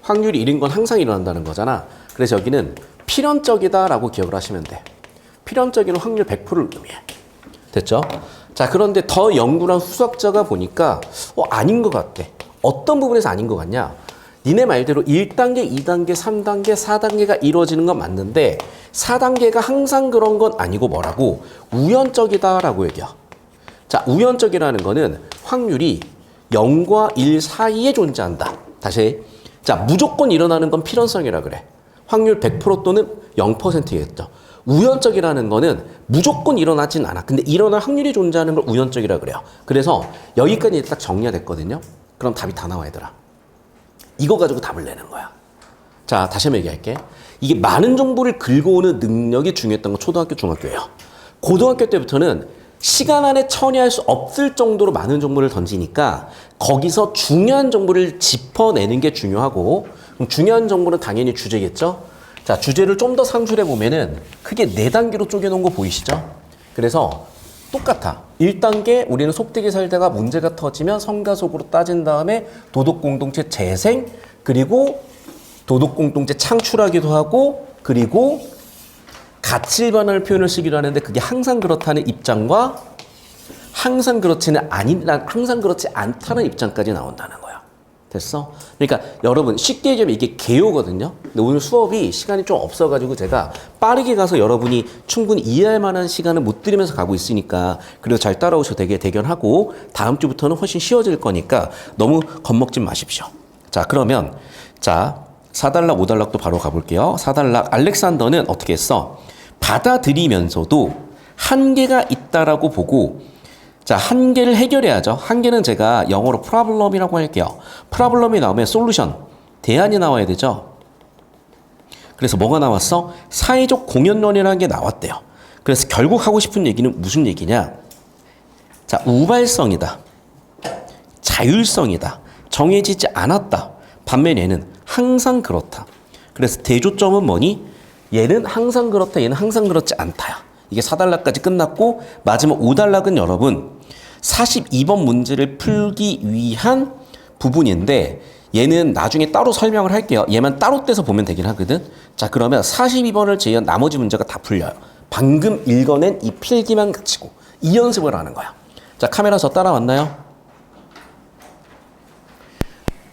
확률이 1인 건 항상 일어난다는 거잖아. 그래서 여기는 필연적이다라고 기억을 하시면 돼. 필연적인 확률 100%를 의미해. 됐죠? 자, 그런데 더 연구한 후속자가 보니까 아닌 것 같아. 어떤 부분에서 아닌 것 같냐? 니네 말대로 1단계, 2단계, 3단계, 4단계가 이루어지는 건 맞는데 4단계가 항상 그런 건 아니고 뭐라고? 우연적이다라고 얘기해. 자, 우연적이라는 거는 확률이 0과 1 사이에 존재한다. 다시. 자, 무조건 일어나는 건 필연성이라 그래. 확률 100% 또는 0%겠죠. 우연적이라는 거는 무조건 일어나진 않아. 근데 일어날 확률이 존재하는 걸 우연적이라 그래요. 그래서 여기까지 딱 정리가 됐거든요. 그럼 답이 다 나와 얘들아. 이거 가지고 답을 내는 거야. 자, 다시 한번 얘기할게. 이게 많은 정보를 긁어오는 능력이 중요했던 건 초등학교, 중학교예요. 고등학교 때부터는 시간 안에 처리할 수 없을 정도로 많은 정보를 던지니까 거기서 중요한 정보를 짚어내는 게 중요하고 중요한 정보는 당연히 주제겠죠. 자, 주제를 좀 더 상술해 보면은 크게 4단계로 쪼개놓은 거 보이시죠? 그래서 똑같아. 1단계 우리는 속되게 살다가 문제가 터지면 성가 속으로 따진 다음에 도덕공동체 재생 그리고 도덕공동체 창출하기도 하고 그리고 가치 일반화를 표현을 쓰기로 하는데 그게 항상 그렇다는 입장과 항상 그렇지는 항상 그렇지 않다는 입장까지 나온다는 거야. 됐어? 그러니까 여러분 쉽게 얘기하면 이게 개요거든요. 근데 오늘 수업이 시간이 좀 없어가지고 제가 빠르게 가서 여러분이 충분히 이해할 만한 시간을 못 드리면서 가고 있으니까 그리고 잘 따라오셔도 되게 대견하고 다음 주부터는 훨씬 쉬워질 거니까 너무 겁먹지 마십시오. 자, 그러면 자 4단락 5단락도 바로 가볼게요. 4단락 알렉산더는 어떻게 했어? 받아들이면서도 한계가 있다라고 보고 자, 한계를 해결해야죠. 한계는 제가 영어로 problem이라고 할게요. problem이 나오면 solution, 대안이 나와야 되죠. 그래서 뭐가 나왔어? 사회적 공연론이라는 게 나왔대요. 그래서 결국 하고 싶은 얘기는 무슨 얘기냐? 자, 우발성이다. 자율성이다. 정해지지 않았다. 반면 얘는 항상 그렇다. 그래서 대조점은 뭐니? 얘는 항상 그렇다. 얘는 항상 그렇지 않다야. 이게 4단락까지 끝났고 마지막 5단락은 여러분 42번 문제를 풀기 위한 부분인데 얘는 나중에 따로 설명을 할게요. 얘만 따로 떼서 보면 되긴 하거든. 자, 그러면 42번을 제외한 나머지 문제가 다 풀려요. 방금 읽어낸 이 필기만 갖추고 이 연습을 하는 거야. 자, 카메라 저 따라왔나요?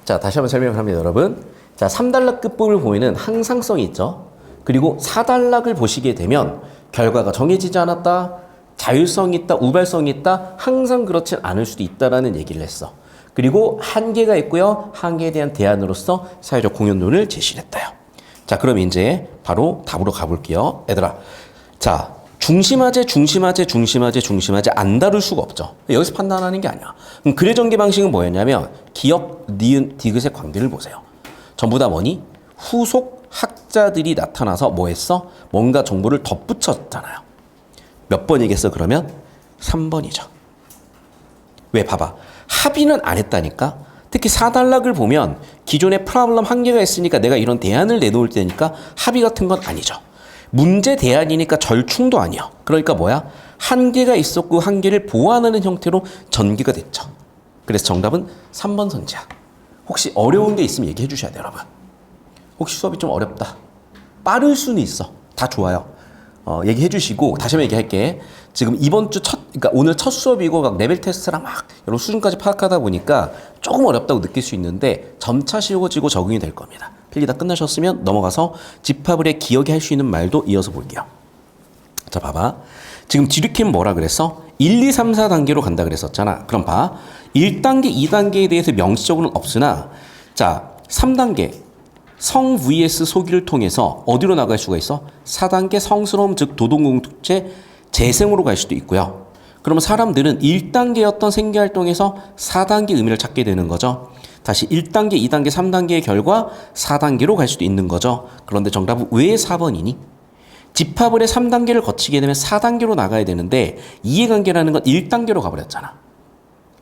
자, 다시 한번 설명을 합니다, 여러분. 자, 3단락급법을 보면은 항상성이 있죠. 그리고 4단락을 보시게 되면 결과가 정해지지 않았다, 자율성이 있다, 우발성이 있다, 항상 그렇진 않을 수도 있다라는 얘기를 했어. 그리고 한계가 있고요. 한계에 대한 대안으로서 사회적 공연론을 제시를 했다요. 자, 그럼 이제 바로 답으로 가볼게요. 얘들아. 자, 중심화제 안 다룰 수가 없죠. 여기서 판단하는 게 아니야. 그럼 글의 전개 방식은 뭐였냐면 기역, 니은, 디귿의 관계를 보세요. 전부 다 뭐니? 후속 학자들이 나타나서 뭐 했어? 뭔가 정보를 덧붙였잖아요. 몇 번이겠어 그러면? 3번이죠. 왜? 봐봐. 합의는 안 했다니까? 특히 4단락을 보면 기존의 프로블럼 한계가 있으니까 내가 이런 대안을 내놓을 때니까 합의 같은 건 아니죠. 문제 대안이니까 절충도 아니야. 그러니까 뭐야? 한계가 있었고 한계를 보완하는 형태로 전개가 됐죠. 그래서 정답은 3번 선지야. 혹시 어려운 게 있으면 얘기해 주셔야 돼요, 여러분. 혹시 수업이 좀 어렵다. 빠를 수는 있어. 다 좋아요. 얘기해 주시고 다시 한번 얘기할게. 지금 이번 주 그러니까 오늘 첫 수업이고 막 레벨 테스트랑 막 여러 수준까지 파악하다 보니까 조금 어렵다고 느낄 수 있는데 점차 쉬워지고 적응이 될 겁니다. 필기 다 끝나셨으면 넘어가서 집합을 해 기억이 할 수 있는 말도 이어서 볼게요. 자, 봐봐. 지금 디르켄 뭐라 그랬어? 1, 2, 3, 4단계로 간다 그랬었잖아. 그럼 봐. 1단계, 2단계에 대해서 명시적으로는 없으나 자, 3단계 성 vs 소기를 통해서 어디로 나갈 수가 있어? 4단계 성스러움 즉 도동공tuk제 재생으로 갈 수도 있고요. 그러면 사람들은 1단계였던 생계활동에서 4단계 의미를 찾게 되는 거죠. 다시 1단계, 2단계, 3단계의 결과 4단계로 갈 수도 있는 거죠. 그런데 정답은 왜 4번이니? 집합을 해 3단계를 거치게 되면 4단계로 나가야 되는데 이해관계라는 건 1단계로 가버렸잖아.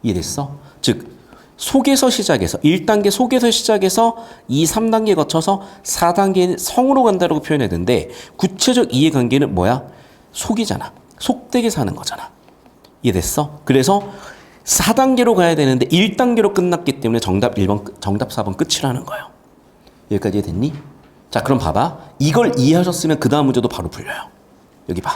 이해됐어? 즉 속에서 시작해서 1단계 속에서 시작해서 2, 3단계 거쳐서 4단계는 성으로 간다고 표현해야 되는데 구체적 이해관계는 뭐야? 속이잖아. 속되게 사는 거잖아. 이해됐어? 그래서 4단계로 가야 되는데 1단계로 끝났기 때문에 정답 4번 끝이라는 거예요. 여기까지 이해됐니? 자, 그럼 봐봐. 이걸 이해하셨으면 그 다음 문제도 바로 풀려요. 여기 봐.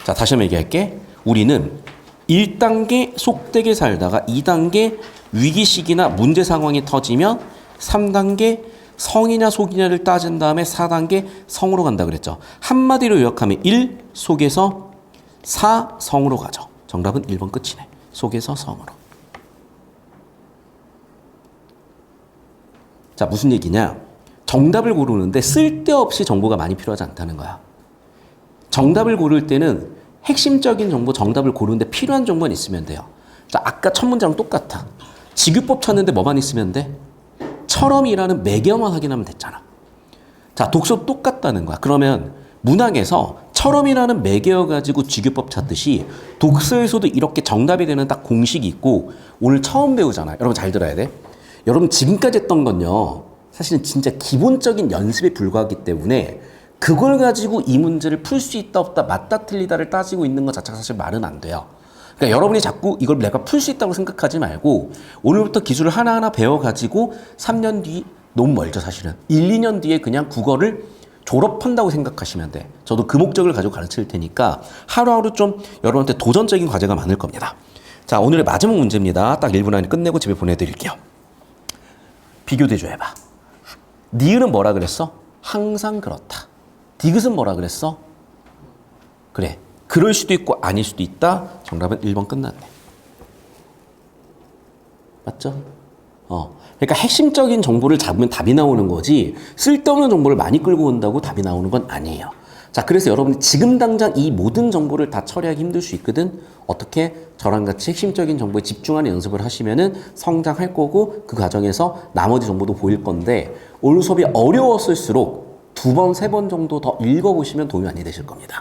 자, 다시 한번 얘기할게. 우리는 1단계 속되게 살다가 2단계 위기시기나 문제 상황이 터지면 3단계 성이냐 속이냐를 따진 다음에 4단계 성으로 간다 그랬죠. 한마디로 요약하면 1 속에서 4 성으로 가죠. 정답은 1번 끝이네. 속에서 성으로. 자, 무슨 얘기냐? 정답을 고르는데 쓸데없이 정보가 많이 필요하지 않다는 거야. 정답을 고를 때는 핵심적인 정보, 정답을 고르는데 필요한 정보는 있으면 돼요. 자, 아까 첫 문장랑 똑같아. 직유법 찾는데 뭐만 있으면 돼? 처럼이라는 매개어만 확인하면 됐잖아. 자, 독서 똑같다는 거야. 그러면 문학에서 처럼이라는 매개어 가지고 직유법 찾듯이 독서에서도 이렇게 정답이 되는 딱 공식이 있고 오늘 처음 배우잖아요. 여러분 잘 들어야 돼. 여러분 지금까지 했던 건요. 사실은 진짜 기본적인 연습에 불과하기 때문에 그걸 가지고 이 문제를 풀 수 있다 없다 맞다 틀리다를 따지고 있는 것 자체가 사실 말은 안 돼요. 그러니까 여러분이 자꾸 이걸 내가 풀 수 있다고 생각하지 말고 오늘부터 기술을 하나하나 배워가지고 3년 뒤 너무 멀죠 사실은. 1, 2년 뒤에 그냥 국어를 졸업한다고 생각하시면 돼. 저도 그 목적을 가지고 가르칠 테니까 하루하루 좀 여러분한테 도전적인 과제가 많을 겁니다. 자, 오늘의 마지막 문제입니다. 딱 1분 안에 끝내고 집에 보내드릴게요. 비교 대조해봐. 니은은 뭐라 그랬어? 항상 그렇다. 디귿은 뭐라 그랬어? 그래. 그럴 수도 있고 아닐 수도 있다. 정답은 1번 끝났네. 맞죠? 그러니까 핵심적인 정보를 잡으면 답이 나오는 거지 쓸데없는 정보를 많이 끌고 온다고 답이 나오는 건 아니에요. 자, 그래서 여러분이 지금 당장 이 모든 정보를 다 처리하기 힘들 수 있거든. 어떻게? 저랑 같이 핵심적인 정보에 집중하는 연습을 하시면은 성장할 거고 그 과정에서 나머지 정보도 보일 건데 오늘 수업이 어려웠을수록 2번, 3번 정도 더 읽어보시면 도움이 많이 되실 겁니다.